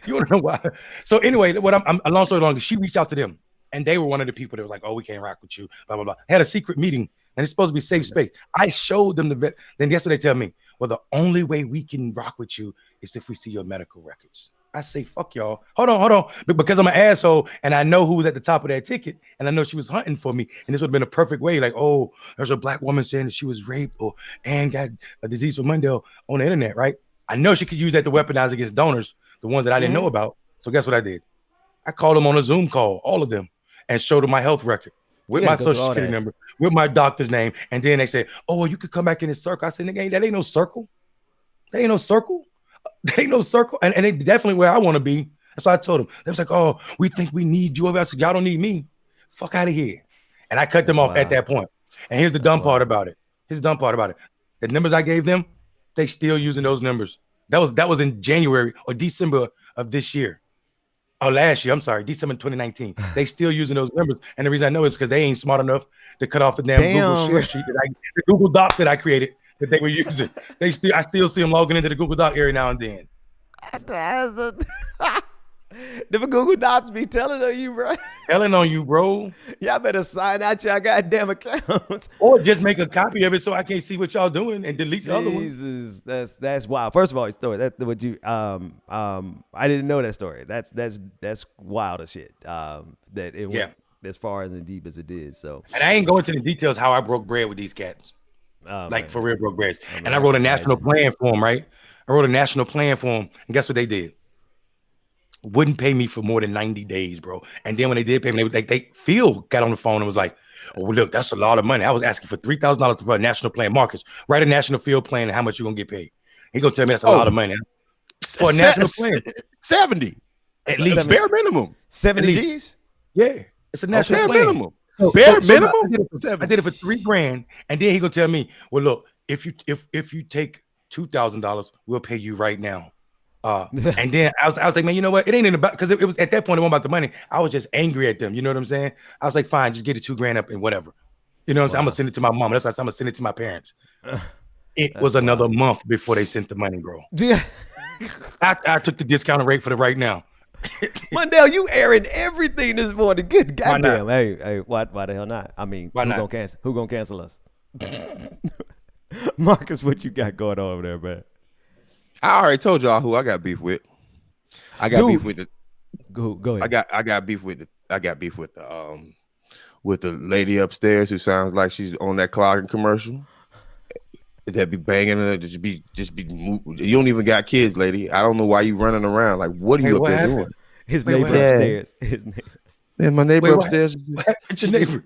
You want to know why? So anyway, what I'm a long story long. She reached out to them, and they were one of the people that was like, "Oh, we can't rock with you." Blah blah blah. Had a secret meeting, and it's supposed to be safe space. I showed them the vet. Then guess what they tell me? Well, the only way we can rock with you is if we see your medical records. I say, fuck y'all. Hold on. Because I'm an asshole and I know who was at the top of that ticket and I know she was hunting for me. And this would have been a perfect way. Like, oh, there's a black woman saying that she was raped and got a disease from Mundell on the internet, right? I know she could use that to weaponize against donors, the ones that I didn't know about. So guess what I did? I called them on a Zoom call, all of them, and showed them my health record with my social security number, with my doctor's name. And then they said, oh, well, you could come back in this circle. I said, nigga, that ain't no circle. That ain't no circle. There ain't no circle, and they definitely where I want to be. That's why I told them. They was like, "Oh, we think we need you." I said, "Y'all don't need me. Fuck out of here." And I cut them off at that point. And here's the dumb part about it. The numbers I gave them, they still using those numbers. That was in January or December of this year. Oh, last year. I'm sorry, December 2019. They still using those numbers, and the reason I know is because they ain't smart enough to cut off the damn Google share sheet the Google Doc that I created. That they were using. I still see them logging into the Google Doc every now and then. The Google Docs be telling on you, bro. Telling on you, bro. Y'all better sign out y'all goddamn accounts. Or just make a copy of it so I can't see what y'all doing and delete the other ones. Jesus, that's wild. First of all, story. That's what you I didn't know that story. That's wild as shit. That it went as far as deep as it did. So, and I ain't going into the details how I broke bread with these cats. For real broke breads. And I wrote a national plan for them, right? I wrote a national plan for them. And guess what they did? Wouldn't pay me for more than 90 days, bro. And then when they did pay me, they Phil got on the phone and was like, oh, look, that's a lot of money. I was asking for $3,000 for a national plan. Marcus, write a national field plan and how much you going to get paid. He going to tell me that's a lot of money. For a national plan. 70. At least. Bare minimum. 70 G's? Yeah. It's a national plan. Minimum. Bare minimum? I did it for $3,000. And then he going to tell me, well, look, if you take $2,000, we'll pay you right now. And then I was like, man, you know what? It ain't in about, because it was at that point, it wasn't about the money. I was just angry at them. You know what I'm saying? I was like, fine, just get the $2,000 up and whatever. You know what I'm saying? I'm gonna send it to my mom. That's why I'm gonna send it to my parents. It was another month before they sent the money, bro. Yeah. I took the discounted rate for the right now. Mondale, you airing everything this morning. Good Why not? goddamn. Hey, why the hell not? I mean, Why who not? gonna cancel? Who gonna cancel us? Marcus, what you got going on over there, man? I already told y'all who I got beef with. I got Dude. beef with the. Go ahead. I got beef with the lady upstairs who sounds like she's on that clogging commercial. That be banging and just be. You don't even got kids, lady. I don't know why you running around. Like, what are you up there doing? His Wait, neighbor what upstairs. His neighbor. Man, my neighbor upstairs. It's your neighbor.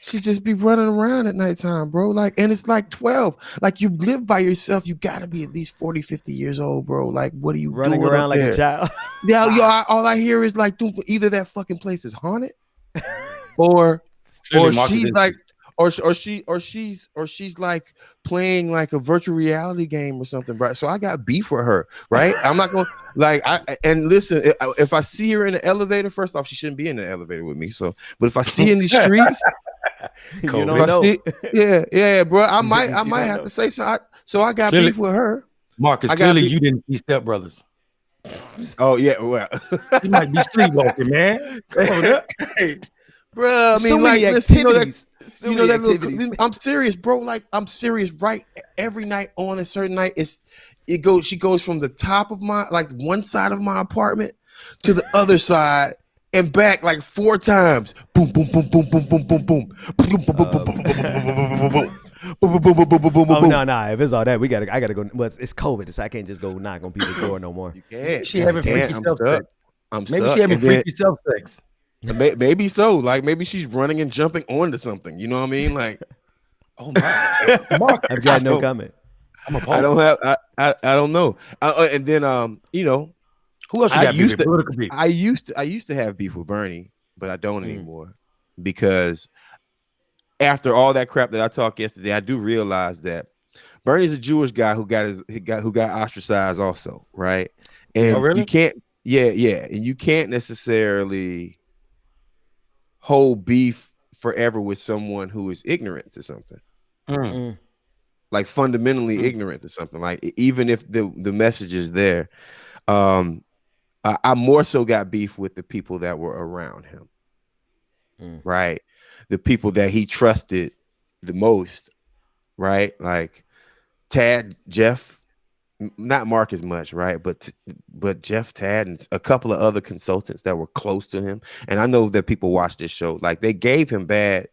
She just be running around at nighttime, bro. Like, and it's like 12. Like, you live by yourself. You got to be at least 40, 50 years old, bro. Like, what are you Running doing around up like there? a child. Yeah, yo, all I hear is like, dude, either that fucking place is haunted, or she's like, or she's like playing like a virtual reality game or something, right? So I got beef with her, right? I'm not gonna like and listen, if I see her in the elevator, first off, she shouldn't be in the elevator with me. So, but if I see in the streets, You don't know. yeah, bro, I might don't have know. to say so. So I got Clearly- beef with her. Marcus, I got clearly beef- you didn't see Step Brothers. Oh yeah, well, You might be sleepwalking, man. Come on up. hey, bro. I mean, So like, many listen, you know that. activities. So You know many that activities. little. I'm serious, bro. Like, I'm serious. Right, every night on a certain night, she goes from the top of my, like, one side of my apartment to the other side and back like 4 times. Boom, boom, boom, boom, boom, boom, boom, boom, boom, boom, boom, boom, boom, boom, boom, boom, boom. Oh no! If it's all that, I gotta go. Well, it's COVID, so I can't just go knock on people's door no more. She having freaky self sex. I'm Maybe stuck. she having And then- freaky self sex. Maybe so. Like, maybe she's running and jumping onto something. You know what I mean? Like, Oh my! Marcus, I've got no comment. I'm appalled. I don't have. I don't know. And then you know, Who else you I got? used to- Political beef. I used to have beef with Bernie, but I don't anymore, because after all that crap that I talked yesterday, I do realize that Bernie's a Jewish guy who got ostracized also, right? And Oh, really? you can't, and you can't necessarily hold beef forever with someone who is ignorant to something, like fundamentally ignorant to something. Like, even if the message is there, I more so got beef with the people that were around him, right? The people that he trusted the most, right? Like Tad, Jeff, not Mark as much, right? But Jeff, Tad, and a couple of other consultants that were close to him. And I know that people watch this show, like, they gave him bad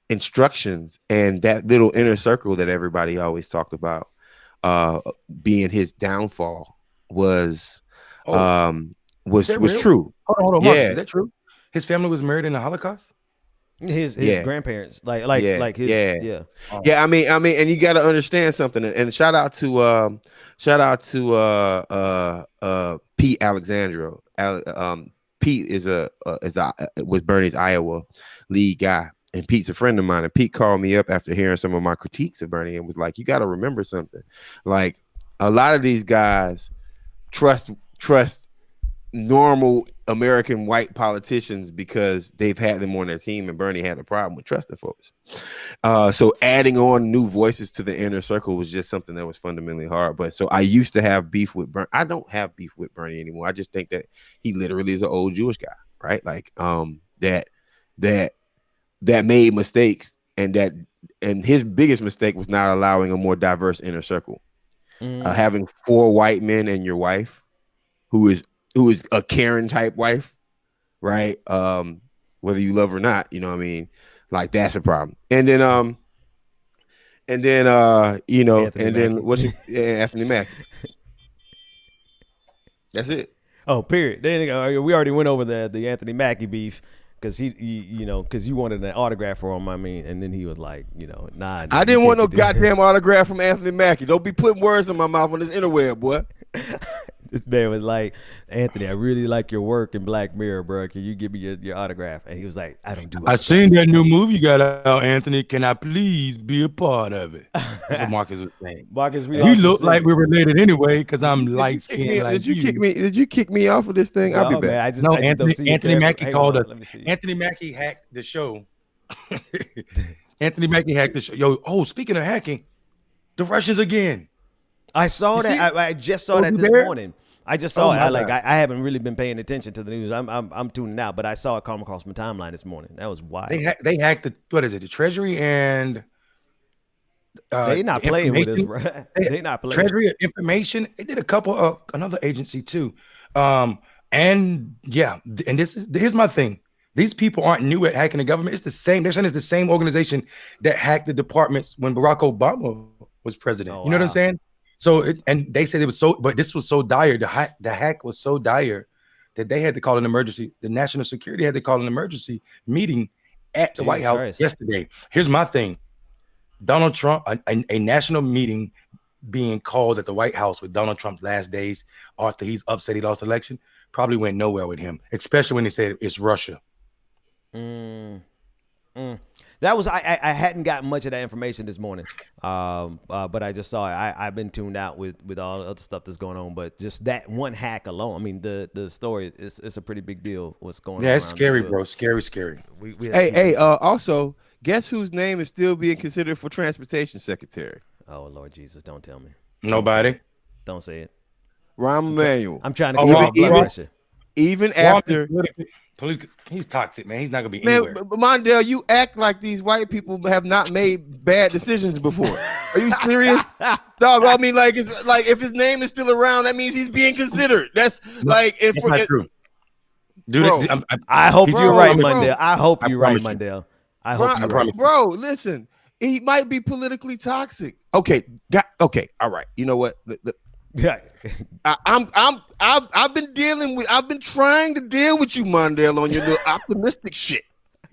instructions, and that little inner circle that everybody always talked about being his downfall was true. Hold on, Marcus. Yeah. Is that true? His family was married in the Holocaust. His grandparents, like his yeah. I mean, and you got to understand something. And shout out to Pete Alexandro. Pete was Bernie's Iowa lead guy, and Pete's a friend of mine. And Pete called me up after hearing some of my critiques of Bernie and was like, "You got to remember something. Like, a lot of these guys trust normal American white politicians because they've had them on their team, and Bernie had a problem with trusting folks. So adding on new voices to the inner circle was just something that was fundamentally hard. But so I used to have beef with Bernie. I don't have beef with Bernie anymore. I just think that he literally is an old Jewish guy, right? Like, that made mistakes, and his biggest mistake was not allowing a more diverse inner circle. Having 4 white men and your wife, who is a Karen type wife, right? Whether you love her or not, you know what I mean? Like, that's a problem. And then you know, Anthony and then Mackie. Anthony Mackie. That's it. Oh, period. Then we already went over the Anthony Mackie beef, because because you wanted an autograph for him. I mean, and then he was like, nah. I didn't want no goddamn autograph from Anthony Mackie. Don't be putting words in my mouth on this interweb, boy. This man was like, Anthony, I really like your work in Black Mirror, bro. Can you give me your autograph? And he was like, I don't do autographs. I seen that new movie you got out, Anthony. Can I please be a part of it? That's what Marcus was saying. Marcus, you look like we're related anyway, because I'm light skinned like you. Did you kick me off of this thing? I'll be back. Man, I just don't see Anthony Mackie called us. Let me see. Anthony Mackie hacked the show. Anthony Mackie hacked the show. Yo, speaking of hacking, the Russians again. I saw that. I just saw that this morning. I just Oh saw it. my God. I haven't really been paying attention to the news. I'm tuning out, but I saw it come across my timeline this morning. That was wild. They hacked the Treasury and They not the playing with us, information. bro. They, They not playing. Treasury information. They did a couple another agency too. And yeah, and here's my thing. These people aren't new at hacking the government. It's the same. They're saying it's the same organization that hacked the departments when Barack Obama was president. Oh, you know what I'm wow. saying? So and they said it was so, but this was so dire. The hack was so dire that they had to call an emergency. The national security had to call an emergency meeting at the White Jesus House Christ. yesterday. Here's my thing. Donald Trump, a national meeting being called at the White House with Donald Trump's last days after he's upset he lost the election, probably went nowhere with him, especially when they said it's Russia. That was I hadn't gotten much of that information this morning, but I just saw it. I've been tuned out with all the other stuff that's going on, but just that one hack alone. I mean, the story it's a pretty big deal. What's going on? Yeah, it's around scary, as well. bro. Scary. Hey, also, guess whose name is still being considered for transportation secretary? Oh Lord Jesus, don't tell me. Nobody. Don't say it. Rahm Emanuel. I'm trying to Oh, keep my Ron- blood Ron- pressure. Even after, He's toxic, man. He's not gonna be man, anywhere. but Mondale, you act like these white people have not made bad decisions before. Are you serious, dog? I mean, like it's like if his name is still around, that means he's being considered. That's like if That's not true. Dude, Bro. I hope Bro, you're right, bro. Mondale. I hope you're right, promise you. Mondale. I hope you're right. promise. bro, listen, he might be politically toxic. Okay, all right. You know what? Yeah. I've been trying to deal with you, Mondale, on your little optimistic shit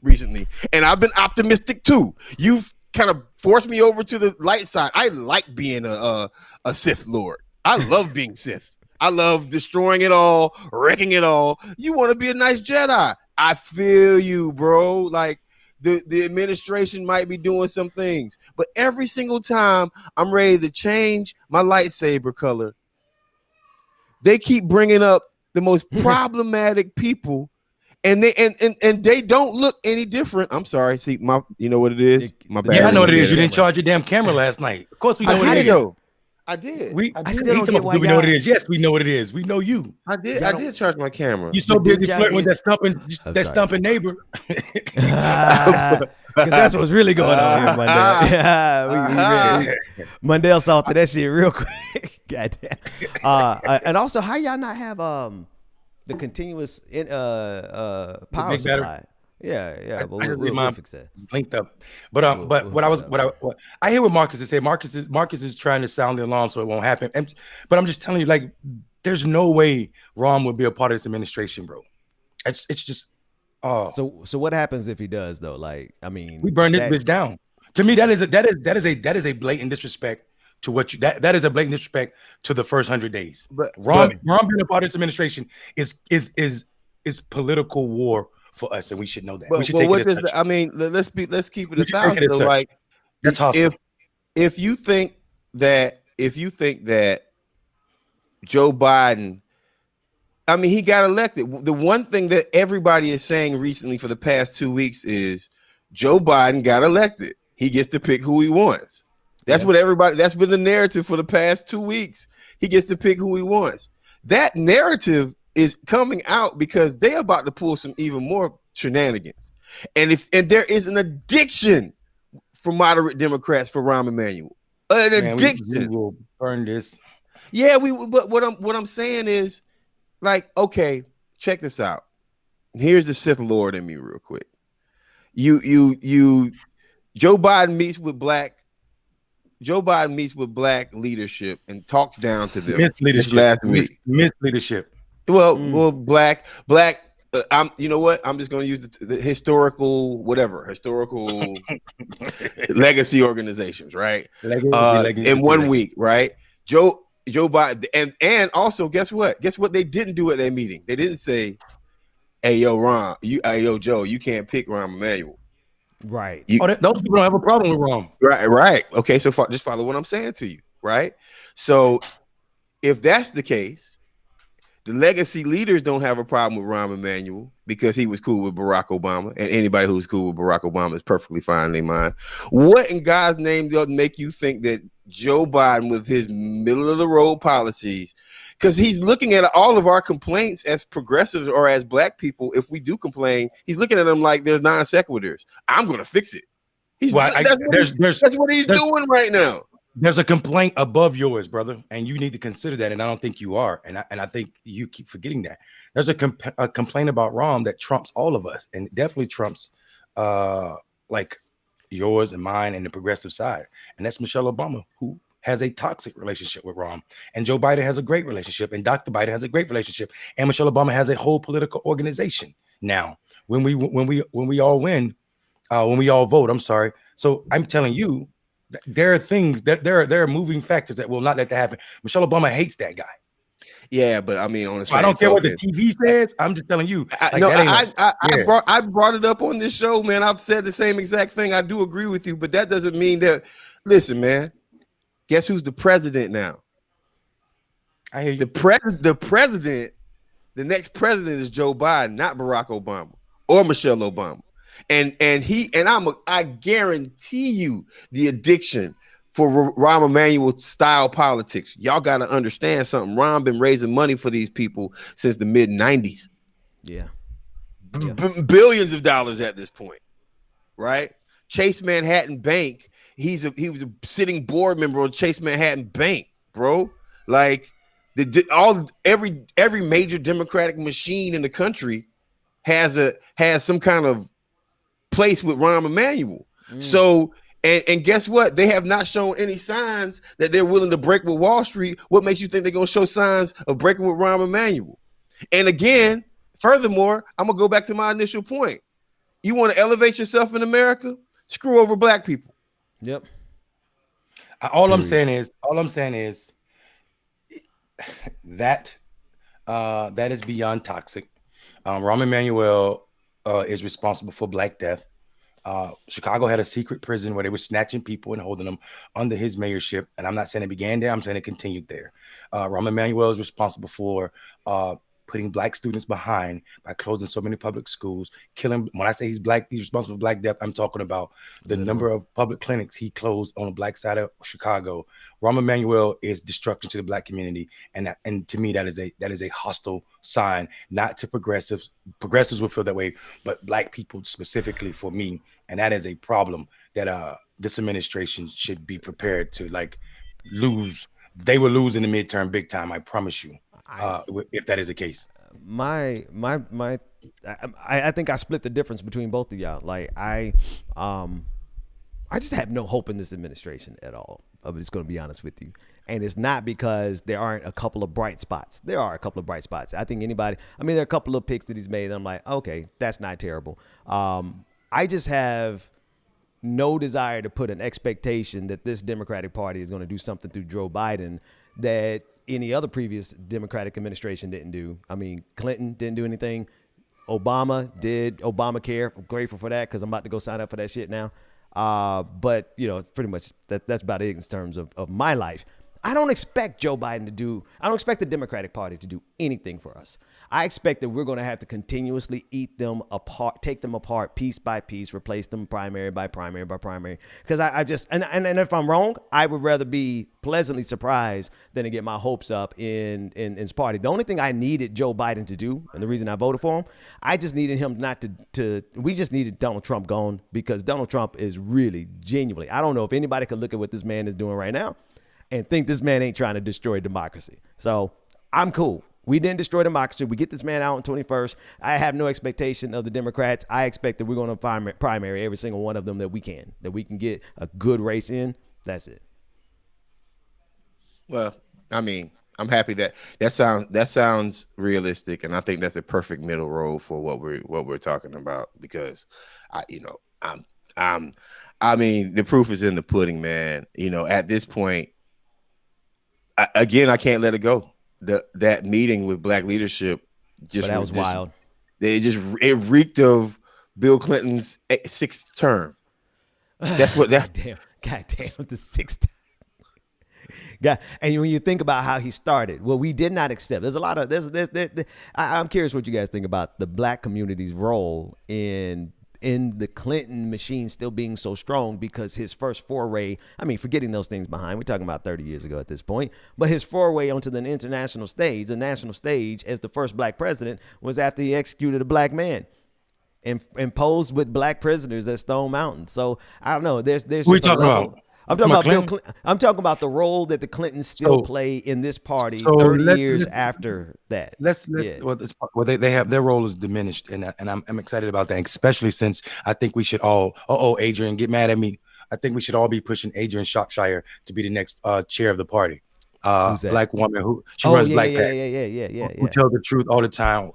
recently, and I've been optimistic too. You've kind of forced me over to the light side. I like being a Sith Lord. I love being Sith. I love destroying it all, wrecking it all. You want to be a nice Jedi. I feel you, bro. Like the administration might be doing some things, but every single time I'm ready to change my lightsaber color, they keep bringing up the most problematic people, and they don't look any different. I'm sorry. See, you know what it is? My bad. Yeah, I know what it is. You camera. didn't charge your damn camera last night. Of course, we know what it is. I did. I still don't get why we know y'all- what it is. Yes, we know what it is. We know you. I did charge my camera. You so But did busy y'all flirting with get- that sorry. stumping neighbor. Because that's what's really going on here, Mondale. Yeah, we really, Mondale saw through that shit real quick. Goddamn. And also, how y'all not have the continuous power big battery? supply? Yeah, but I just we'll mine fix that. linked up. But I hear what Marcus is saying. Marcus is trying to sound the alarm so it won't happen. But I'm just telling you, like, there's no way Ron would be a part of this administration, bro. It's just So what happens if he does though? Like, I mean, we burn this bitch down. To me, that is a blatant disrespect to what you that is a blatant disrespect to the first 100 days. But Ron being a part of this administration is political war for us, and we should know that. We should take it as such. I mean, let's keep it We a should take it thousand. as Though, such. like, That's hostile. if you think that Joe Biden, I mean, he got elected. The one thing that everybody is saying recently for the past 2 weeks is Joe Biden got elected. He gets to pick who he wants. That's that's been the narrative for the past 2 weeks. He gets to pick who he wants. That narrative is coming out because they're about to pull some even more shenanigans. And there is an addiction for moderate Democrats for Rahm Emanuel. An addiction. We will burn this. Yeah, but what I'm saying is, like, okay, check this out. Here's the Sith Lord in me real quick. Joe Biden meets with black leadership and talks down to them this last week. Misleadership. Well, black. You know what? I'm just going to use the historical legacy organizations, right? Legacy, in 1 week, right? Joe Biden, and also guess what? Guess what they didn't do at that meeting? They didn't say, "Hey, yo, Joe, you can't pick Rahm Emanuel." Right. Those people don't have a problem with Ron. Right. Okay, so just follow what I'm saying to you, right? So if that's the case, the legacy leaders don't have a problem with Rahm Emanuel because he was cool with Barack Obama, and anybody who's cool with Barack Obama is perfectly fine in their mind. What in God's name doesn't make you think that Joe Biden, with his middle of the road policies, because he's looking at all of our complaints as progressives or as black people. If we do complain, he's looking at them like they're non sequiturs. I'm going to fix it. That's what he's doing right now. There's a complaint above yours, brother, and you need to consider that. And I don't think you are, and I think you keep forgetting that. There's a complaint about Rahm that trumps all of us, and it definitely trumps like yours and mine and the progressive side, and that's Michelle Obama, who has a toxic relationship with Rahm, and Joe Biden has a great relationship, and Dr. Biden has a great relationship, and Michelle Obama has a whole political organization. Now, when we all win, when we all vote, I'm sorry. So I'm telling you, there are things that there are moving factors that will not let that happen. Michelle Obama hates that guy. Yeah, but I mean, honestly, I don't care what the TV says. I'm just telling you. I brought it up on this show, man. I've said the same exact thing. I do agree with you, but that doesn't mean that. Listen, man. Guess who's the president now? I hear you. The president. The next president is Joe Biden, not Barack Obama or Michelle Obama. I guarantee you the addiction for Rahm Emanuel style politics. Y'all got to understand something. Rahm been raising money for these people since the mid 90s. Yeah. Billions of dollars at this point, right? Chase Manhattan Bank. He was a sitting board member on Chase Manhattan Bank, bro. Like every major Democratic machine in the country has some kind of place with Rahm Emanuel. So, and guess what? They have not shown any signs that they're willing to break with Wall Street. What makes you think they're going to show signs of breaking with Rahm Emanuel? And again, furthermore, I'm going to go back to my initial point. You want to elevate yourself in America? Screw over black people. Yep. All I'm saying is that that is beyond toxic. Rahm Emanuel is responsible for Black Death. Chicago had a secret prison where they were snatching people and holding them under his mayorship. And I'm not saying it began there. I'm saying it continued there. Rahm Emanuel is responsible for putting black students behind by closing so many public schools, killing. When I say he's responsible for Black Death, I'm talking about the number of public clinics he closed on the black side of Chicago. Rahm Emanuel is destruction to the black community, and to me that is a hostile sign, not to progressives. Progressives will feel that way, but black people specifically, for me, and that is a problem that this administration should be prepared to lose. They will lose in the midterm big time. I promise you. If that is the case, I think I split the difference between both of y'all. Like I just have no hope in this administration at all. I'm just going to be honest with you. And it's not because there aren't a couple of bright spots. There are a couple of bright spots. I think there are a couple of picks that he's made. I'm like, okay, that's not terrible. I just have no desire to put an expectation that this Democratic Party is going to do something through Joe Biden that any other previous Democratic administration didn't do. I mean, Clinton didn't do anything. Obama did Obamacare. I'm grateful for that because I'm about to go sign up for that shit now. But, pretty much that's about it in terms of my life. I don't expect Joe Biden I don't expect the Democratic Party to do anything for us. I expect that we're going to have to continuously eat them apart, take them apart piece by piece, replace them primary by primary by primary. Because I just, and if I'm wrong, I would rather be pleasantly surprised than to get my hopes up in his party. The only thing I needed Joe Biden to do, and the reason I voted for him, I just needed him we just needed Donald Trump gone, because Donald Trump is really genuinely, I don't know if anybody could look at what this man is doing right now and think this man ain't trying to destroy democracy. So I'm cool. We didn't destroy democracy. We get this man out on 21st. I have no expectation of the Democrats. I expect that we're going to primary every single one of them that we can get a good race in. That's it. Well, I mean, I'm happy that sounds realistic, and I think that's a perfect middle road for what we're talking about, because I mean, the proof is in the pudding, man. At this point, I can't let it go. That meeting with black leadership was wild. It reeked of Bill Clinton's sixth term. That's what that. God damn, the sixth time. God, and when you think about how he started, well, we did not accept. There's a lot of I'm curious what you guys think about the black community's role in in the Clinton machine still being so strong because his first foray, I mean, forgetting those things behind, we're talking about 30 years ago at this point, but his foray onto the international stage, the national stage as the first black president was after he executed a black man and posed with black prisoners at Stone Mountain. So I don't know. There's Who we just a talking level. about? I'm talking about Bill Clinton? Clinton. I'm talking about the role that the Clintons still play in this party 30 years after that. They have their role is diminished, and I'm excited about that, especially since I think we should all. Adrian, get mad at me. I think we should all be pushing Adrian Shropshire to be the next chair of the party. Black woman who runs Black Pact. Who tells the truth all the time.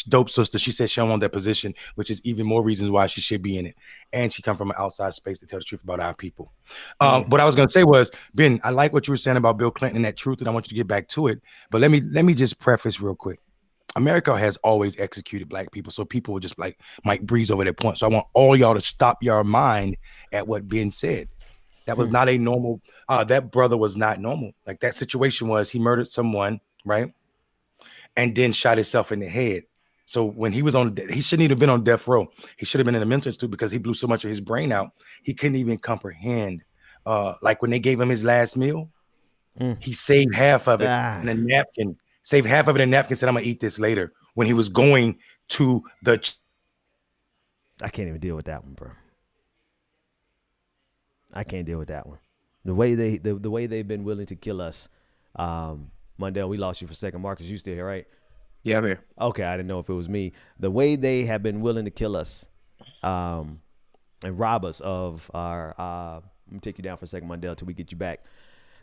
Dope sister. She said she don't want that position, which is even more reasons why she should be in it. And she come from an outside space to tell the truth about our people. What I was gonna say was, Ben, I like what you were saying about Bill Clinton and that truth, and I want you to get back to it. But let me just preface real quick. America has always executed black people, so people will just might breeze over that point. So I want all y'all to stop your mind at what Ben said. That was not a normal. That brother was not normal. Like that situation was he murdered someone, right, and then shot himself in the head. So when he was he shouldn't even been on death row. He should have been in a mental institute because he blew so much of his brain out. He couldn't even comprehend. Like when they gave him his last meal, he saved half of it in a napkin. Saved half of it in a napkin. Said, "I'm gonna eat this later." When he was going to I can't even deal with that one, bro. I can't deal with that one. The way they've been willing to kill us. Mundell, we lost you for a second. Marcus, you still here, right? Yeah, I'm here. Okay, I didn't know if it was me. The way they have been willing to kill us and rob us of our let me take you down for a second, Mundell, till we get you back.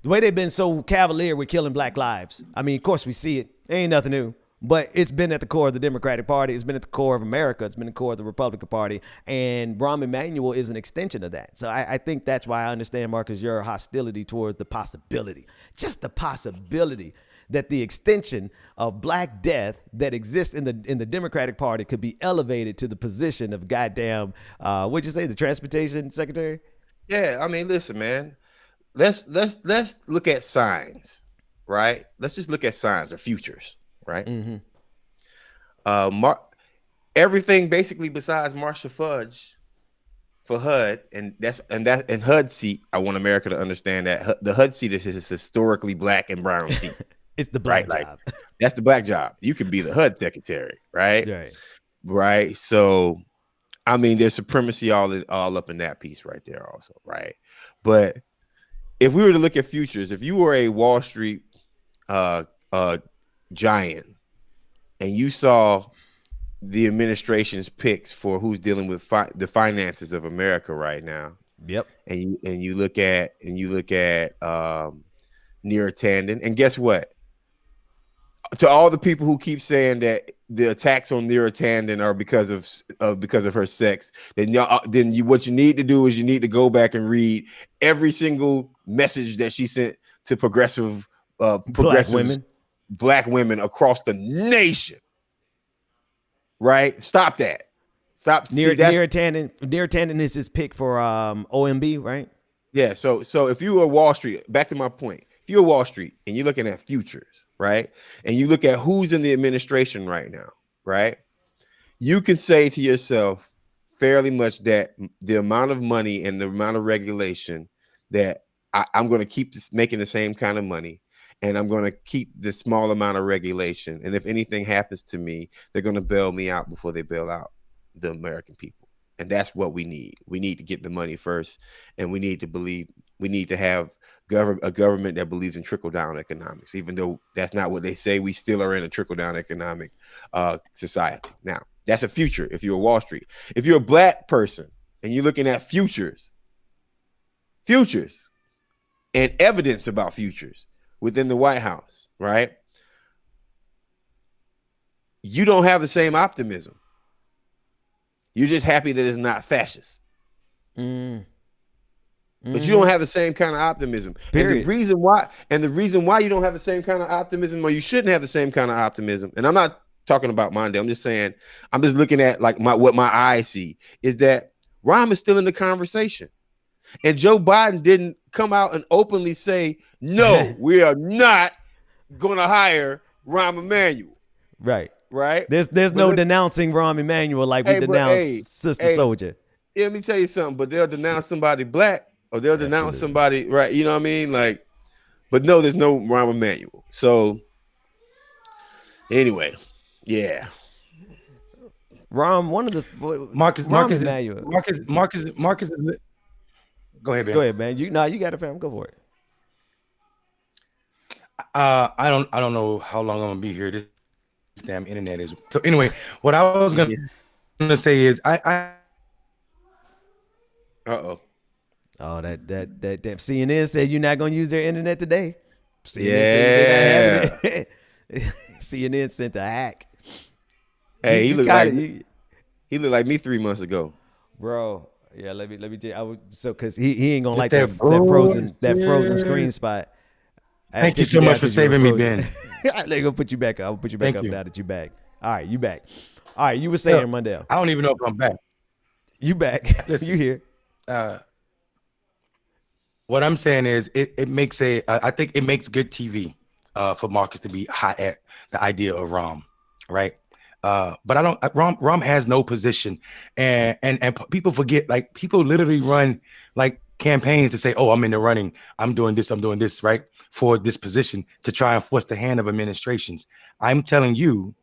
The way they've been so cavalier with killing black lives. I mean, of course we see it. It ain't nothing new. But it's been at the core of the Democratic Party. It's been at the core of America. It's been at the core of the Republican Party. And Rahm Emanuel is an extension of that. So I think that's why I understand, Marcus, your hostility towards the possibility, just the possibility that the extension of Black death that exists in the Democratic Party could be elevated to the position of goddamn, what'd you say, the transportation secretary? Yeah, I mean, listen, man. Let's look at signs, right? Let's just look at signs or futures. Right. Everything basically besides Marcia Fudge for HUD, and HUD seat. I want America to understand that the HUD seat is historically black and brown seat. It's the black job. That's the black job. You can be the HUD secretary, right? Right. So, I mean, there's supremacy all up in that piece right there, also, right? But if we were to look at futures, if you were a Wall Street giant and you saw the administration's picks for who's dealing with the finances of America right now, and you look at Neera Tanden, and guess what? To all the people who keep saying that the attacks on Neera Tanden are because of her sex, then what you need to do is you need to go back and read every single message that she sent to progressive women. Black women across the nation, right? Stop that. Stop. Neera Tanden is his pick for OMB, right? Yeah. So if you were Wall Street, back to my point, if you're Wall Street and you're looking at futures, right, and you look at who's in the administration right now, right, you can say to yourself fairly much that the amount of money and the amount of regulation that I'm going to keep making the same kind of money. And I'm going to keep the small amount of regulation. And if anything happens to me, they're going to bail me out before they bail out the American people. And that's what we need. We need to get the money first. And we need to have a government that believes in trickle-down economics. Even though that's not what they say, we still are in a trickle-down economic society. Now, that's a future if you're Wall Street. If you're a black person and you're looking at futures, and evidence about futures, within the White House, right? You don't have the same optimism. You're just happy that it's not fascist. But you don't have the same kind of optimism. Period. And the reason why you don't have the same kind of optimism, or you shouldn't have the same kind of optimism, and I'm not talking about Mondale, I'm just saying, I'm just looking at like what my eyes see, is that Rahm is still in the conversation. And Joe Biden didn't come out and openly say, no, we are not going to hire Rahm Emanuel. Right. right? There's no denouncing Rahm Emanuel like we denounce Sister Soldier. Yeah, let me tell you something. But they'll denounce somebody black, or they'll denounce somebody, right? You know what I mean? Like, but no, there's no Rahm Emanuel. So anyway, yeah. Rahm, one of the Marcus Emanuel. Marcus is. Go ahead, man. Go ahead, man. You got it, fam. Go for it. I don't know how long I'm gonna be here. This damn internet is. So anyway, what I was gonna say is I Oh, that damn CNN said you're not gonna use their internet today. CNN said you're not having it. CNN sent a hack. Hey, he looked like me 3 months ago, bro. Yeah, let me tell you. Because he ain't gonna like that frozen screen spot. Thank you so much for saving me, Ben. They're gonna put you back up. I'll put you back up now that you're back. All right, you back. All right, you were saying, Mundell. I don't even know if I'm back. You back. Listen, you here. What I'm saying is it makes I think it makes good TV for Marcus to be hot at the idea of Rahm, right? But I don't. Rahm has no position, and people forget. Like people literally run like campaigns to say, "Oh, I'm in the running. I'm doing this. Right for this position to try and force the hand of administrations." I'm telling you,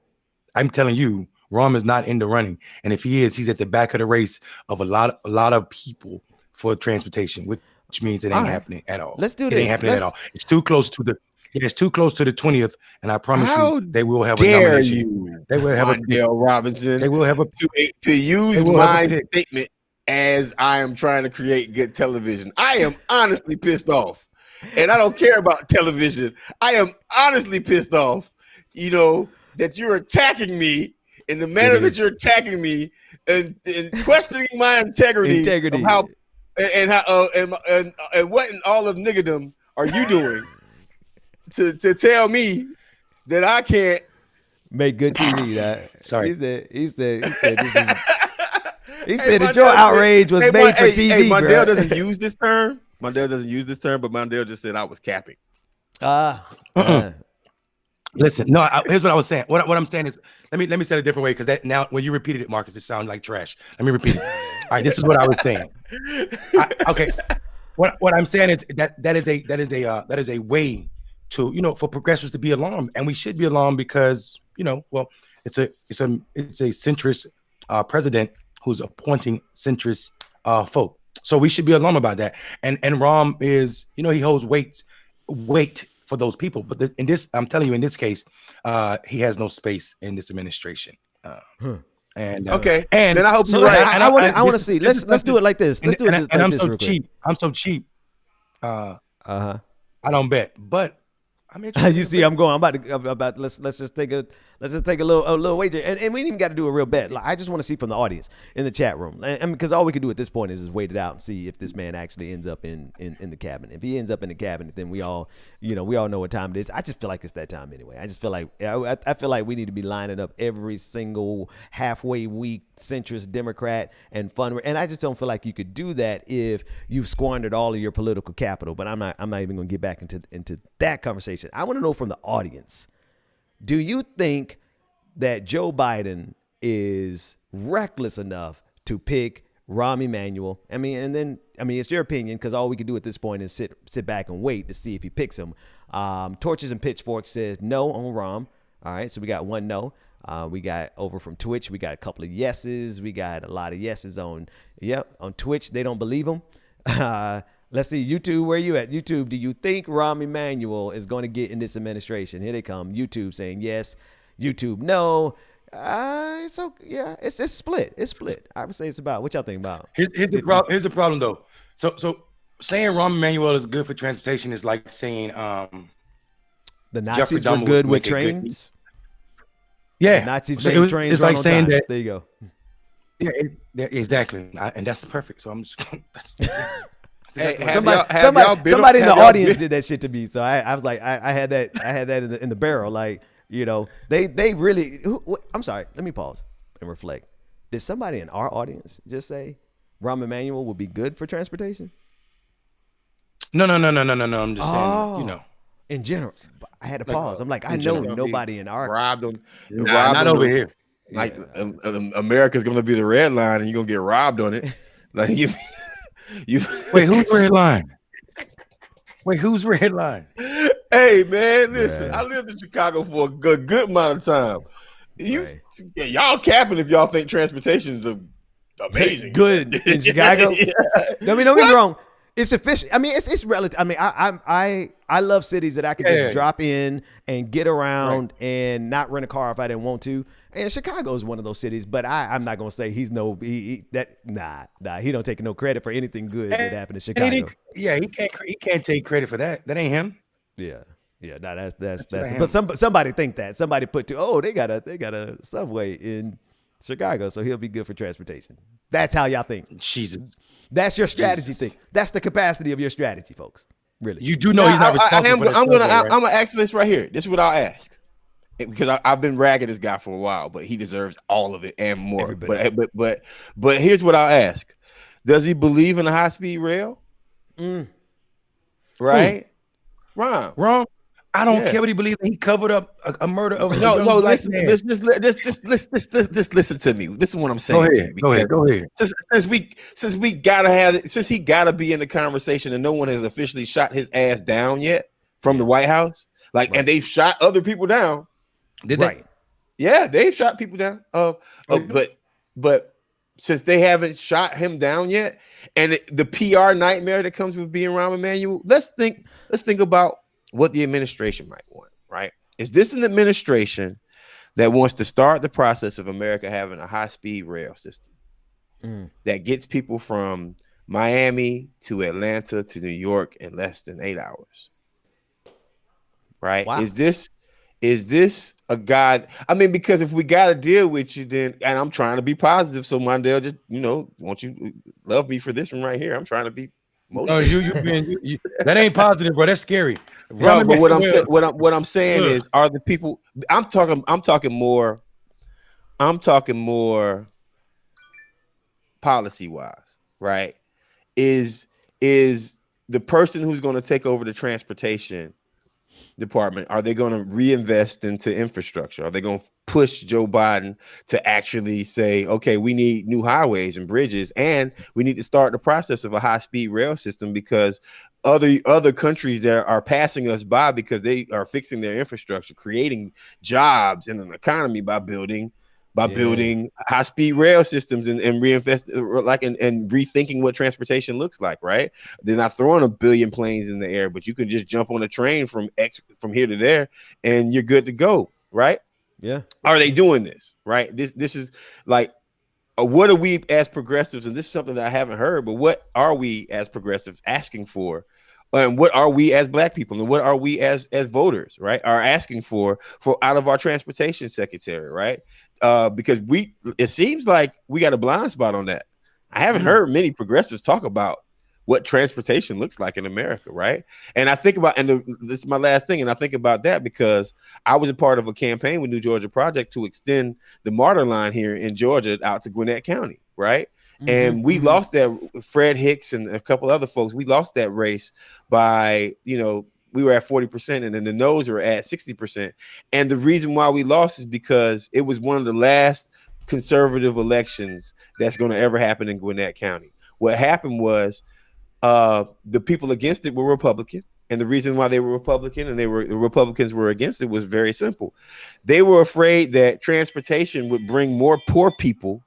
Rahm is not in the running, and if he is, he's at the back of the race of a lot of people for transportation, which means it ain't happening at all. Let's do this. It ain't happening at all. It's too close to the 20th, and I promise you, they will have a nomination. They will have Dale Robinson. They will have to use my statement as I am trying to create good television. I am honestly pissed off, and I don't care about television. I am honestly pissed off. You know that you're attacking me in the manner that you're attacking me, and questioning my integrity. Of how and what in all of niggerdom are you doing? To tell me that I can't make good TV. That sorry, he said that your outrage was made for TV. Hey, Mondale doesn't use this term. Mondale doesn't use this term, but Mondale just said I was capping. Listen, no. Here's what I was saying. What I'm saying is, let me say it a different way because that now when you repeated it, Marcus, it sounded like trash. Let me repeat it. All right, this is what I was saying. Okay, what I'm saying is that is a way to for progressives to be alarmed, and we should be alarmed because it's a centrist president who's appointing centrist folk, so we should be alarmed about that. And Rahm is he holds weight for those people, but in this, I'm telling you, in this case, he has no space in this administration. And okay, and then I hope so. I want to see. Let's do it like this. Let's do it. And I'm so cheap. I'm so cheap. I don't bet, but you see, I'm about. Let's just take a little wager, and we ain't even got to do a real bet. Like, I just want to see from the audience in the chat room, and because all we can do at this point is wait it out and see if this man actually ends up in the cabinet. If he ends up in the cabinet, then we all know what time it is. I just feel like it's that time anyway. I just feel like I feel like we need to be lining up every single halfway week centrist Democrat and fun. And I just don't feel like you could do that if you've squandered all of your political capital. But I'm not even going to get back into that conversation. I want to know from the audience. Do you think that Joe Biden is reckless enough to pick Rahm Emanuel? I mean, it's your opinion because all we can do at this point is sit back and wait to see if he picks him. Torches and Pitchforks says no on Rahm. All right, so we got one no. We got over from Twitch. We got a couple of yeses. We got a lot of yeses on Twitch. They don't believe him. Let's see, YouTube, where you at? YouTube, do you think Rahm Emanuel is going to get in this administration? Here they come. YouTube saying yes. YouTube, no. It's split. It's split. I would say it's about. What y'all think about? Here's the problem, though. So saying Rahm Emanuel is good for transportation is like saying the Nazis were good with trains. Yeah, the Nazis made trains. It's like saying that. There you go. Yeah, exactly, and that's perfect. So I'm just that's Exactly. Somebody in the audience did that shit to me, so I was like, I had that in the barrel. Like, they really. I'm sorry. Let me pause and reflect. Did somebody in our audience just say Rahm Emanuel would be good for transportation? No. I'm just saying, in general. I had to Like, pause. I'm like, I And they're know gonna be nobody in our. robbed on, nah, not over here. like Yeah. America's gonna be the red line, and you're gonna get robbed on it. Like you. Wait, who's red line? Wait, who's red line? Hey man, listen. Right. I lived in Chicago for a good amount of time. Right. Y'all capping if y'all think transportation is amazing. Good in Chicago. Yeah. Don't get me What? wrong. It's efficient. I mean, it's relative. I mean, I love cities that I could just drop in and get around and not rent a car if I didn't want to. And Chicago is one of those cities, but I'm not gonna say he's no he he don't take no credit for anything good that happened in Chicago. He can't take credit for that. That ain't him. Yeah. Yeah, no, that's him. but somebody think that. Somebody put they got a subway in Chicago, so he'll be good for transportation. That's how y'all think. Jesus. That's your strategy thing. That's the capacity of your strategy, folks. Really. You do know he's not responsible for that. I'm gonna ask this right here. This is what I'll ask. Because I've been ragging this guy for a while, but he deserves all of it and more. Everybody. But here's what I'll ask: does he believe in a high speed rail? Right, wrong. I don't care what he believes. He covered up a murder of no. Listen, just listen to me. This is what I'm saying. Go ahead. Since we gotta have it, since he gotta be in the conversation, and no one has officially shot his ass down yet from the White House. And they've shot other people down. Did they? Yeah, they've shot people down. But since they haven't shot him down yet, and the PR nightmare that comes with being Rahm Emanuel, let's think about what the administration might want. Right? Is this an administration that wants to start the process of America having a high-speed rail system that gets people from Miami to Atlanta to New York in less than 8 hours? Right? Wow. Is this a guy? I mean, because if we got to deal with you, then, and I'm trying to be positive, so Mondale, just won't you love me for this one right here? I'm trying to be motivated. No, that ain't positive, bro. That's scary. No, but what I'm saying is, are the people? I'm talking more policy wise, right? Is the person who's going to take over the transportation department, are they going to reinvest into infrastructure? Are they going to push Joe Biden to actually say, okay, we need new highways and bridges, and we need to start the process of a high-speed rail system, because other countries that are passing us by because they are fixing their infrastructure, creating jobs in an economy by building high-speed rail systems and reinvest and rethinking what transportation looks like, right? They're not throwing a billion planes in the air, but you can just jump on a train from here to there and you're good to go, right? Yeah. Are they doing this, right? This is like, what are we as progressives, and this is something that I haven't heard, but what are we as progressives asking for? And what are we as Black people, and what are we as voters, right, are asking for out of our transportation secretary, right? Because it seems like we got a blind spot on that. I haven't heard many progressives talk about what transportation looks like in America, right? And I think about, and this is my last thing, and I think about that because I was a part of a campaign with New Georgia Project to extend the MARTA line here in Georgia out to Gwinnett County, right? And we lost that. Fred Hicks and a couple other folks, we lost that race by, we were at 40%, and then the no's were at 60%. And the reason why we lost is because it was one of the last conservative elections that's going to ever happen in Gwinnett County. What happened was the people against it were Republican. And the reason why they were Republican and the Republicans were against it was very simple. They were afraid that transportation would bring more poor people,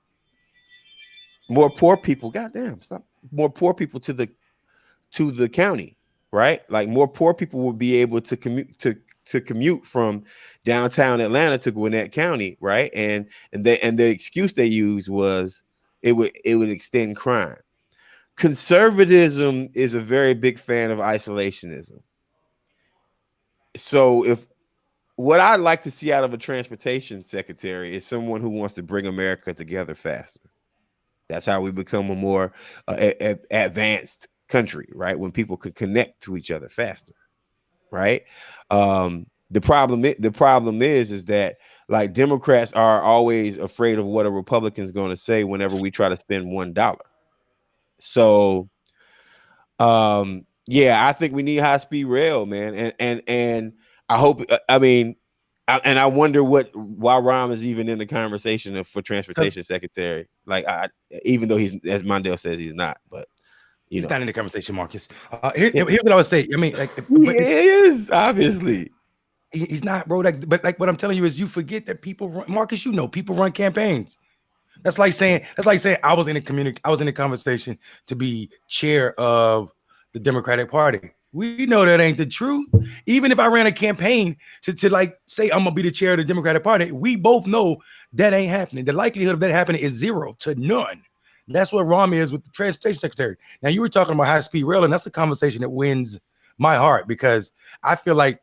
goddamn, stop, more poor people to the county, right? Like more poor people would be able to commute from downtown Atlanta to Gwinnett County, right? And the excuse they used was it would extend crime. Conservatism is a very big fan of isolationism. So what I'd like to see out of a transportation secretary is someone who wants to bring America together faster. That's how we become a more advanced country, right? When people could connect to each other faster, right? The problem is that, like, Democrats are always afraid of what a Republican's going to say whenever we try to spend $1. So, I think we need high speed rail, man, and I hope. I mean, and I wonder why Rahm is even in the conversation for transportation secretary. Like, even though he's, as Mondale says, he's not. But he's not in the conversation, Marcus. Here's what I would say. I mean, like, he is obviously. He's not, bro. But like what I'm telling you is, you forget that people run, Marcus. You know, people run campaigns. That's like saying I was in a conversation to be chair of the Democratic Party. We know that ain't the truth. Even if I ran a campaign to like say I'm gonna be the chair of the Democratic Party, we both know that ain't happening. The likelihood of that happening is 0 to none. And that's what Rahm is with the transportation secretary. Now, you were talking about high-speed rail, and that's a conversation that wins my heart, because I feel like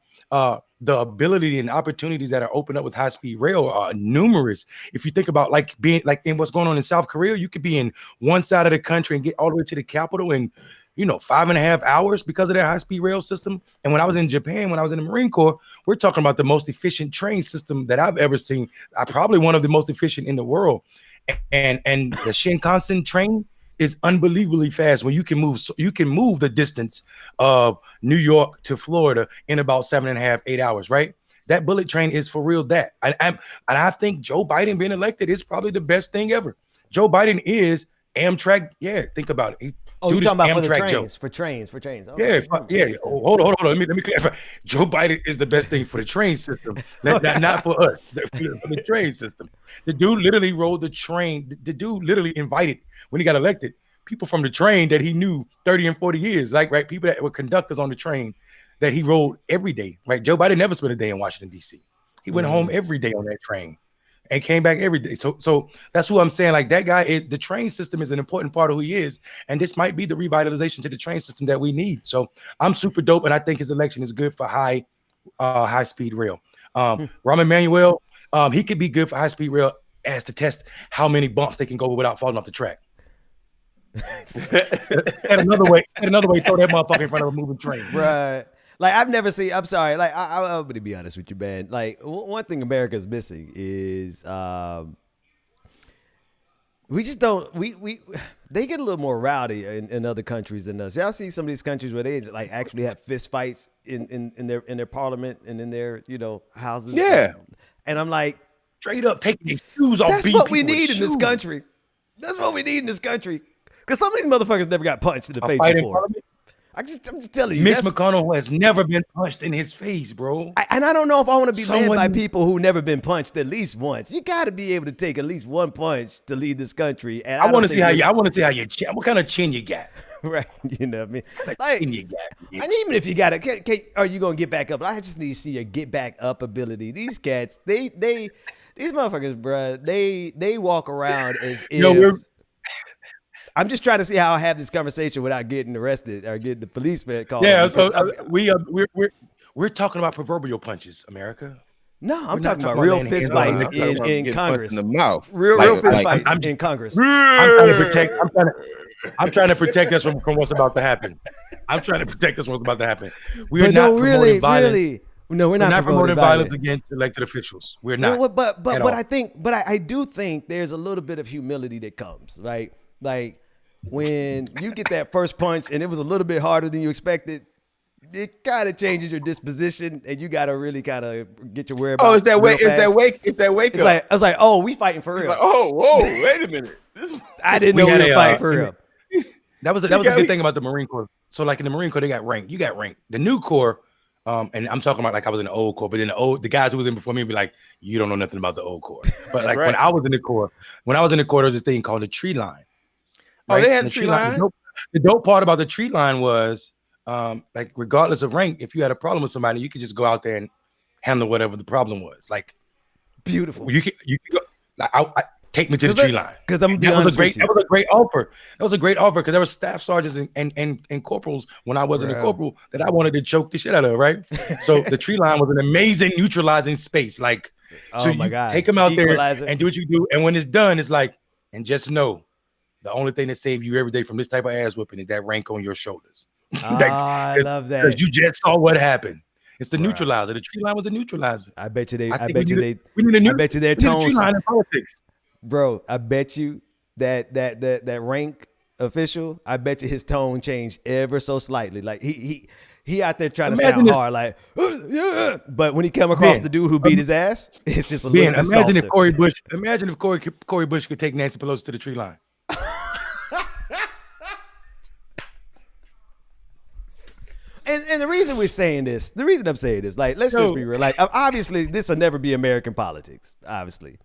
the ability and opportunities that are opened up with high-speed rail are numerous. If you think about like being like in what's going on in South Korea, you could be in one side of the country and get all the way to the capital in 5.5 hours because of their high-speed rail system. And when I was in Japan, when I was in the Marine Corps, we're talking about the most efficient train system that I've ever seen. Probably one of the most efficient in the world. And the Shinkansen train is unbelievably fast when you can move the distance of New York to Florida in about 7.5, 8 hours, right? That bullet train is for real. That and I think Joe Biden being elected is probably the best thing ever. Joe Biden is Amtrak. Yeah, think about it. You're talking about Amtrak for trains. Okay. Yeah. Hold on. Let me clarify. Joe Biden is the best thing for the train system, not for us. For the train system. The dude literally rode the train. The dude literally invited, when he got elected, people from the train that he knew 30 and 40 years, right? People that were conductors on the train that he rode every day, right? Joe Biden never spent a day in Washington, D.C. He went home every day on that train and came back every day. So that's who I'm saying. Like, that guy is, the train system is an important part of who he is. And this might be the revitalization to the train system that we need. So I'm super dope. And I think his election is good for high speed rail. Rahm Emanuel, he could be good for high speed rail as to test how many bumps they can go without falling off the track. another way, throw that motherfucker in front of a moving train. Right. Like, I've never seen, I'm sorry, like, I'm going to be honest with you, man. Like, one thing America's missing is we just don't, they get a little more rowdy in other countries than us. Y'all see some of these countries where they like actually have fist fights in their parliament and in their, houses. Yeah. And I'm like, straight up taking their shoes off. That's what we need in this country. That's what we need in this country. Because some of these motherfuckers never got punched in the face before. I'm just telling you. Mitch McConnell has never been punched in his face, bro. And I don't know if I want to be led by people who never been punched at least once. You got to be able to take at least one punch to lead this country. And I want to see how you chin. What kind of chin you got? Right. You know what I mean? Like, chin you got, and even if you got it, are you going to get back up? I just need to see your get back up ability. These cats, these motherfuckers, bro, they walk around as if. I'm just trying to see how I have this conversation without getting arrested or getting the policeman called. Yeah, so we're talking about proverbial punches, America. No, I'm talking about real fist fights in Congress. In the mouth. Real fist fights in Congress. I'm trying to protect us from what's about to happen. We are not promoting violence. No, we're not promoting violence against elected officials. We're not. No, but I do think there's a little bit of humility that comes, right? Like, when you get that first punch and it was a little bit harder than you expected, it kind of changes your disposition, and you got to really kind of get your whereabouts. Oh, it's that wake up. I was like, oh, we fighting for real. Like, oh, whoa, wait a minute. I didn't know we were fighting for real. That was a good thing about the Marine Corps. So, like, in the Marine Corps, they got ranked. You got ranked. The new Corps, and I'm talking about like I was in the old Corps, but then the guys who was in before me be like, you don't know nothing about the old Corps. But like when I was in the Corps, there was this thing called the tree line. Right? Oh, they had a tree line. The dope part about the tree line was, like, regardless of rank, if you had a problem with somebody, you could just go out there and handle whatever the problem was. Like, beautiful. You could go. Like, take me to the tree line. Because that was a great offer. That was a great offer because there were staff sergeants and corporals when I wasn't a corporal that I wanted to choke the shit out of. Right. So the tree line was an amazing neutralizing space. Like, so you take them out there and do what you do, and when it's done, it's like, and just know. The only thing that saves you every day from this type of ass whooping is that rank on your shoulders. I love that. Because you just saw what happened. It's the neutralizer. The tree line was the neutralizer. I bet you their tones. Tree line in politics. Bro, I bet you that rank official, I bet you his tone changed ever so slightly. Like he He out there trying to Imagine sound if- hard, like, but when he come across Ben, the dude who beat his ass, it's just a Ben, little bit imagine softer. if Corey Bush could take Nancy Pelosi to the tree line. And the reason we're saying this, the reason I'm saying this, like, let's just be real. Like, obviously, this will never be American politics, obviously.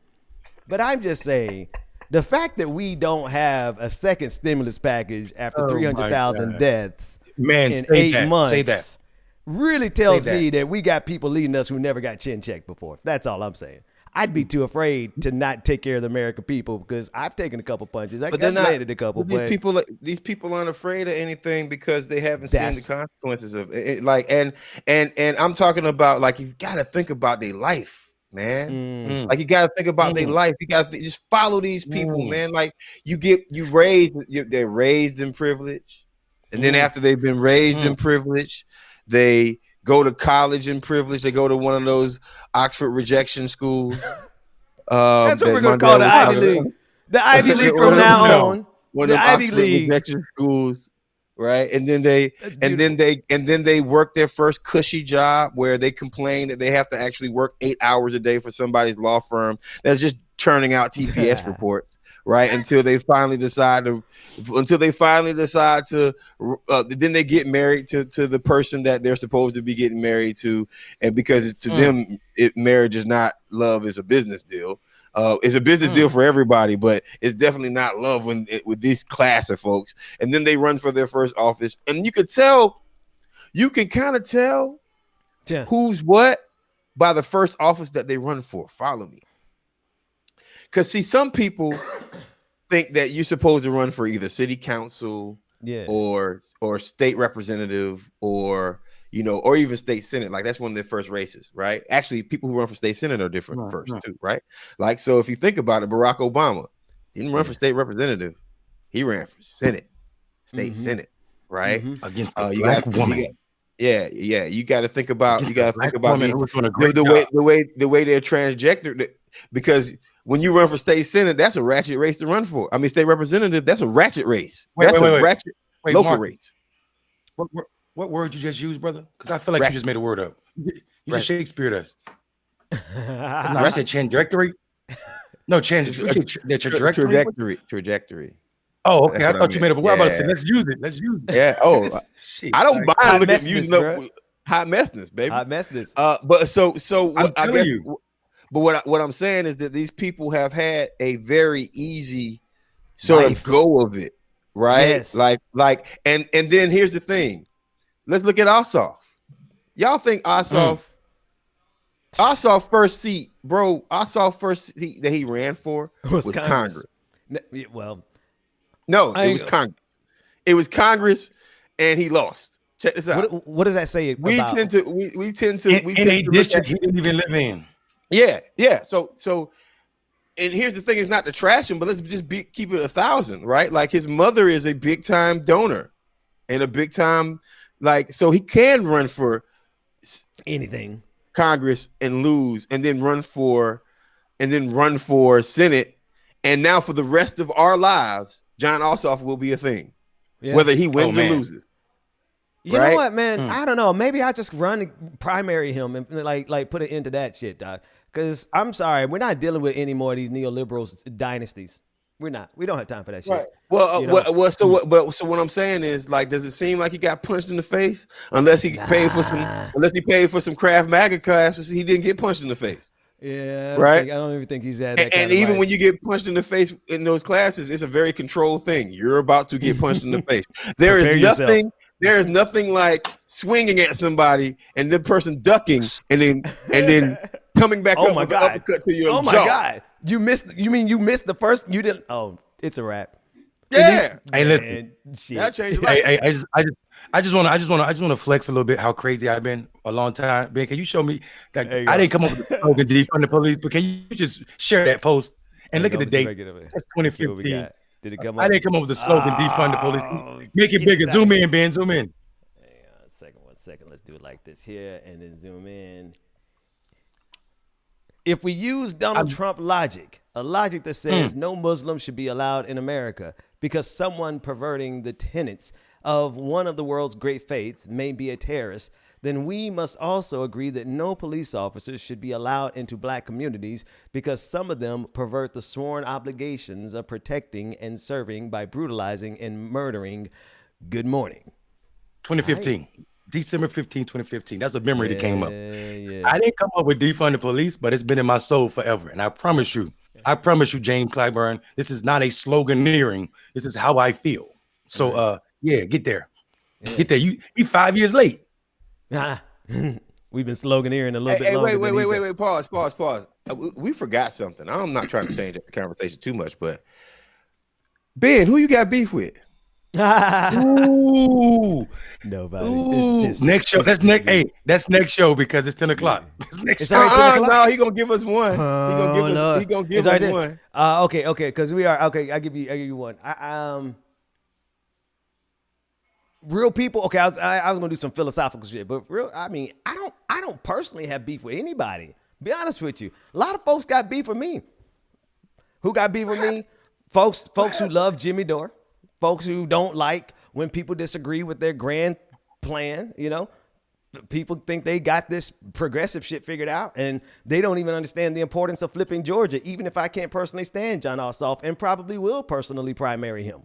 But I'm just saying, the fact that we don't have a second stimulus package after 300,000 deaths in 8 months Say that. really tells me that we got people leading us who never got chin checked before. That's all I'm saying. I'd be too afraid to not take care of the American people because I've taken a couple punches. I've landed a couple. These people aren't afraid of anything because they haven't seen the consequences of it. Like, and I'm talking about, like, you've got to think about their life, man. Like, you got to think about their life. You got to just follow these people, man. Like, they're raised in privilege, and then after they've been raised in privilege, they go to college in privilege. They go to one of those Oxford rejection schools. That's what we're going to call the Ivy League. The Ivy League from now on. One of the Oxford rejection schools, right? And then they work their first cushy job where they complain that they have to actually work 8 hours a day for somebody's law firm that's just churning out TPS reports, right? Until they finally decide to then they get married to the person that they're supposed to be getting married to, and because to them marriage is not love, it's a business deal. It's a business deal for everybody, but it's definitely not love with this class of folks. And then they run for their first office, and you can kind of tell who's what by the first office that they run for. Follow me. Because, see, some people think that you're supposed to run for either city council or state representative or even state senate. Like, that's one of their first races, right? Actually, people who run for state senate are different first too, right? Like, so if you think about it, Barack Obama didn't run for state representative. He ran for senate, state senate, right? Against a black woman. You got to think about the way they're transjected, because when you run for state senate, that's a ratchet race to run for. I mean, state representative, that's a ratchet race. That's a ratchet local race. What word you just used, brother? Because I feel like you just made a word up. You just Shakespeare'd us. No, I said trajectory. No, trajectory. Oh, okay. I thought you made a word. I was about to say, let's use it. Yeah. Oh, shit. I don't mind looking at using up hot messness, baby. Hot messness. But I guess. But what I'm saying is that these people have had a very easy sort of go of it, right? Yes. Like, and then here's the thing. Let's look at Ossoff. Y'all think Ossoff first seat, bro? Ossoff first seat that he ran for was Congress. Well, no, it was Congress. It was Congress, and he lost. Check this out. What does that say? We tend to in a district he didn't even live in. Yeah. So, and here's the thing: it's not to trash him, but let's just keep it 1,000, right? Like, his mother is a big time donor, and a big time, like, so he can run for anything, Congress, and lose, and then run for Senate, and now for the rest of our lives, John Ossoff will be a thing, whether he wins or loses. You know what, man? I don't know. Maybe I just primary him and like put an end to that shit, dog. Because I'm sorry, we're not dealing with any more of these neoliberals dynasties. We're not. We don't have time for that shit. Right. Well, so what I'm saying is, like, does it seem like he got punched in the face? Unless he paid for some Krav Maga classes, he didn't get punched in the face. Yeah, right. I don't even think he's had that. And even when you get punched in the face in those classes, it's a very controlled thing. You're about to get punched in the face. There is nothing like swinging at somebody and the person ducking and then coming back up with an uppercut to your jaw. Oh my God. You missed the first? You didn't. Oh, it's a wrap. Yeah. Hey, listen. That changed life. I just want to flex a little bit how crazy I've been a long time. Ben, can you show me that I didn't come up with the slogan defund the police, but can you just share that post and look at the date? That's 2015. Did it come up? I didn't come up with the slogan defund the police. Make it bigger. Zoom in, Ben. Zoom in. Hang on 1 second. Let's do it like this here and then zoom in. If we use Donald Trump logic, a logic that says no Muslim should be allowed in America because someone perverting the tenets of one of the world's great faiths may be a terrorist, then we must also agree that no police officers should be allowed into black communities because some of them pervert the sworn obligations of protecting and serving by brutalizing and murdering. Good morning. 2015. December 15, 2015. That's a memory that came up. Yeah. I didn't come up with defund the police, but it's been in my soul forever. And I promise you, James Clyburn, this is not a sloganeering. This is how I feel. So, get there. Yeah. Get there. You 5 years late. We've been sloganeering a little bit longer. Wait. Pause. We forgot something. I'm not trying to change the conversation too much, but Ben, who you got beef with? Ooh, nobody. Ooh. Next show. That's next. Hey, that's next show because it's 10 o'clock. It's next show. No, he gonna give us one. He gonna give us one. Okay. Because we are okay. I give you one. Real people. Okay, I was gonna do some philosophical shit, but I don't personally have beef with anybody. Be honest with you. A lot of folks got beef with me. Who got beef with me? Folks who love Jimmy Dore. Folks who don't like when people disagree with their grand plan, people think they got this progressive shit figured out and they don't even understand the importance of flipping Georgia, even if I can't personally stand John Ossoff and probably will personally primary him.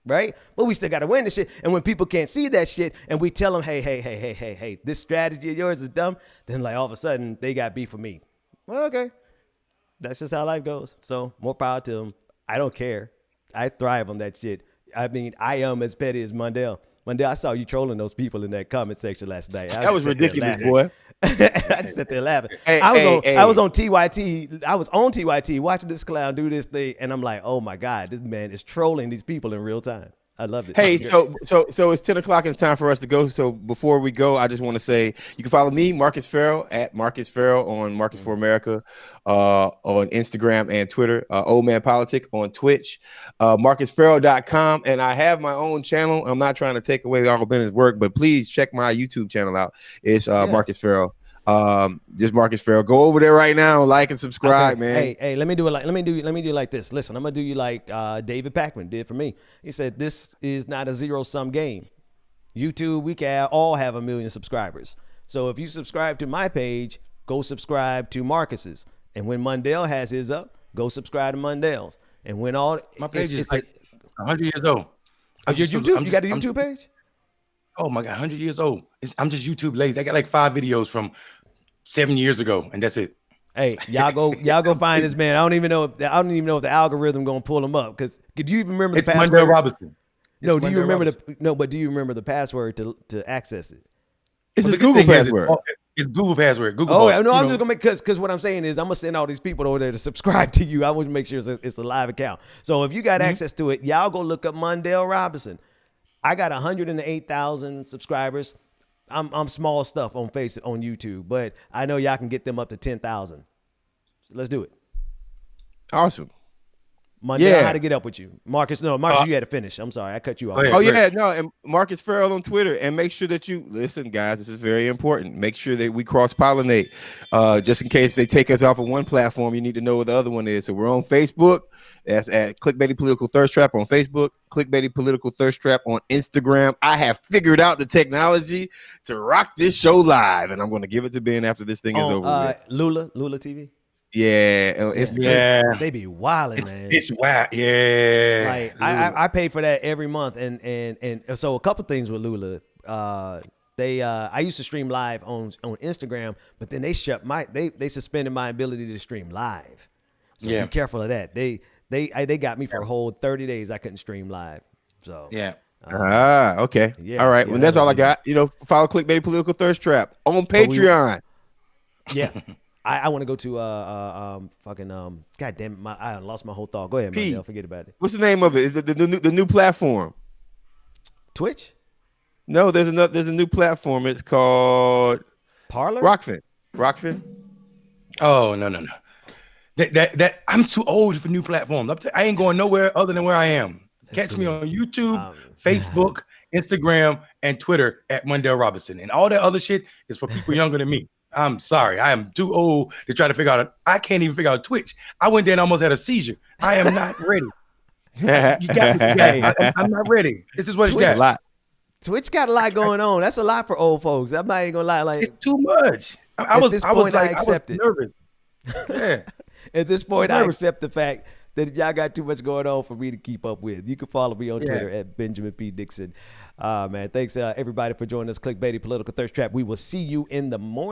Right? But we still got to win this shit. And when people can't see that shit and we tell them, hey, this strategy of yours is dumb, then like all of a sudden they got beef with me. Well, okay. That's just how life goes. So more power to them. I don't care. I thrive on that shit. I mean, I am as petty as Mundell. Mundell, I saw you trolling those people in that comment section last night. That was ridiculous, boy. I just sat there laughing. I was on TYT. I was on TYT watching this clown do this thing, and I'm like, oh my God, this man is trolling these people in real time. I loved it. Hey, so it's 10 o'clock and it's time for us to go. So before we go, I just want to say you can follow me, Marcus Farrell, at Marcus Farrell on Marcus for America, on Instagram and Twitter, Old Man Politic on Twitch, MarcusFarrell.com. And I have my own channel. I'm not trying to take away Uncle Ben's work, but please check my YouTube channel out. It's Marcus Farrell. Just Marcus Farrell. Go over there right now, like and subscribe, man. Hey, let me do like this. Listen, I'm gonna do you like David Pakman did for me. He said this is not a zero-sum game. YouTube, we can all have 1 million subscribers. So if you subscribe to my page, go subscribe to Marcus's. And when Mundell has his up, go subscribe to Mundell's. And when all my page is like 100 years old. Your YouTube, you got a YouTube page? Oh my God, 100 years old. I'm just YouTube lazy. I got like 5 videos from 7 years ago, and that's it. Hey, y'all go find this man. I don't even know if the algorithm gonna pull him up. Because do you even remember the password? Mundell Robinson. No, do you remember but do you remember the password to access it? It's his Google password. It's Google password. Google. Oh no, I'm just gonna make because what I'm saying is I'm gonna send all these people over there to subscribe to you. I want to make sure it's a live account. So if you got access to it, y'all go look up Mundell Robinson. I got 108,000 subscribers. I'm small stuff on YouTube, but I know y'all can get them up to 10,000. So let's do it. Awesome. Mundell, how to get up with you. Marcus, you had to finish. I'm sorry. I cut you off. And Marcus Farrell on Twitter. And make sure that you listen, guys. This is very important. Make sure that we cross-pollinate. Just in case they take us off of one platform, you need to know what the other one is. So we're on Facebook. That's at Clickbaity Political Thirst Trap on Facebook. Clickbaity Political Thirst Trap on Instagram. I have figured out the technology to rock this show live. And I'm going to give it to Ben after this thing is over with. Lula TV. Yeah, they be wilding, man. It's wild, yeah. Like I pay for that every month, and so a couple things with Lula. I used to stream live on Instagram, but then they they suspended my ability to stream live. So be careful of that. They got me for a whole 30 days. I couldn't stream live. So okay. Yeah, all right. Well, that's all I got. Follow Clickbaity Political Thirst Trap on Patreon. I want to go to God damn it, I lost my whole thought. Go ahead, man. Forget about it. What's the name of it? Is it the new platform? Twitch? No, there's a new platform. It's called Parler? Rockfin. Oh no. That I'm too old for new platforms. I ain't going nowhere other than where I am. Catch me on YouTube, Facebook, Instagram, and Twitter at Mundell Robinson. And all that other shit is for people younger than me. I'm sorry. I am too old to try to figure out. I can't even figure out Twitch. I went there and almost had a seizure. I am not ready. You got me. I'm not ready. This is what Twitch, it's got. Twitch got a lot going on. That's a lot for old folks. I'm not even gonna lie. Like, it's too much. I was nervous. Yeah. At this point, I accept the fact that y'all got too much going on for me to keep up with. You can follow me on Twitter at Benjamin P. Dixon. Man, thanks everybody for joining us. Clickbaity Political Thirst Trap. We will see you in the morning.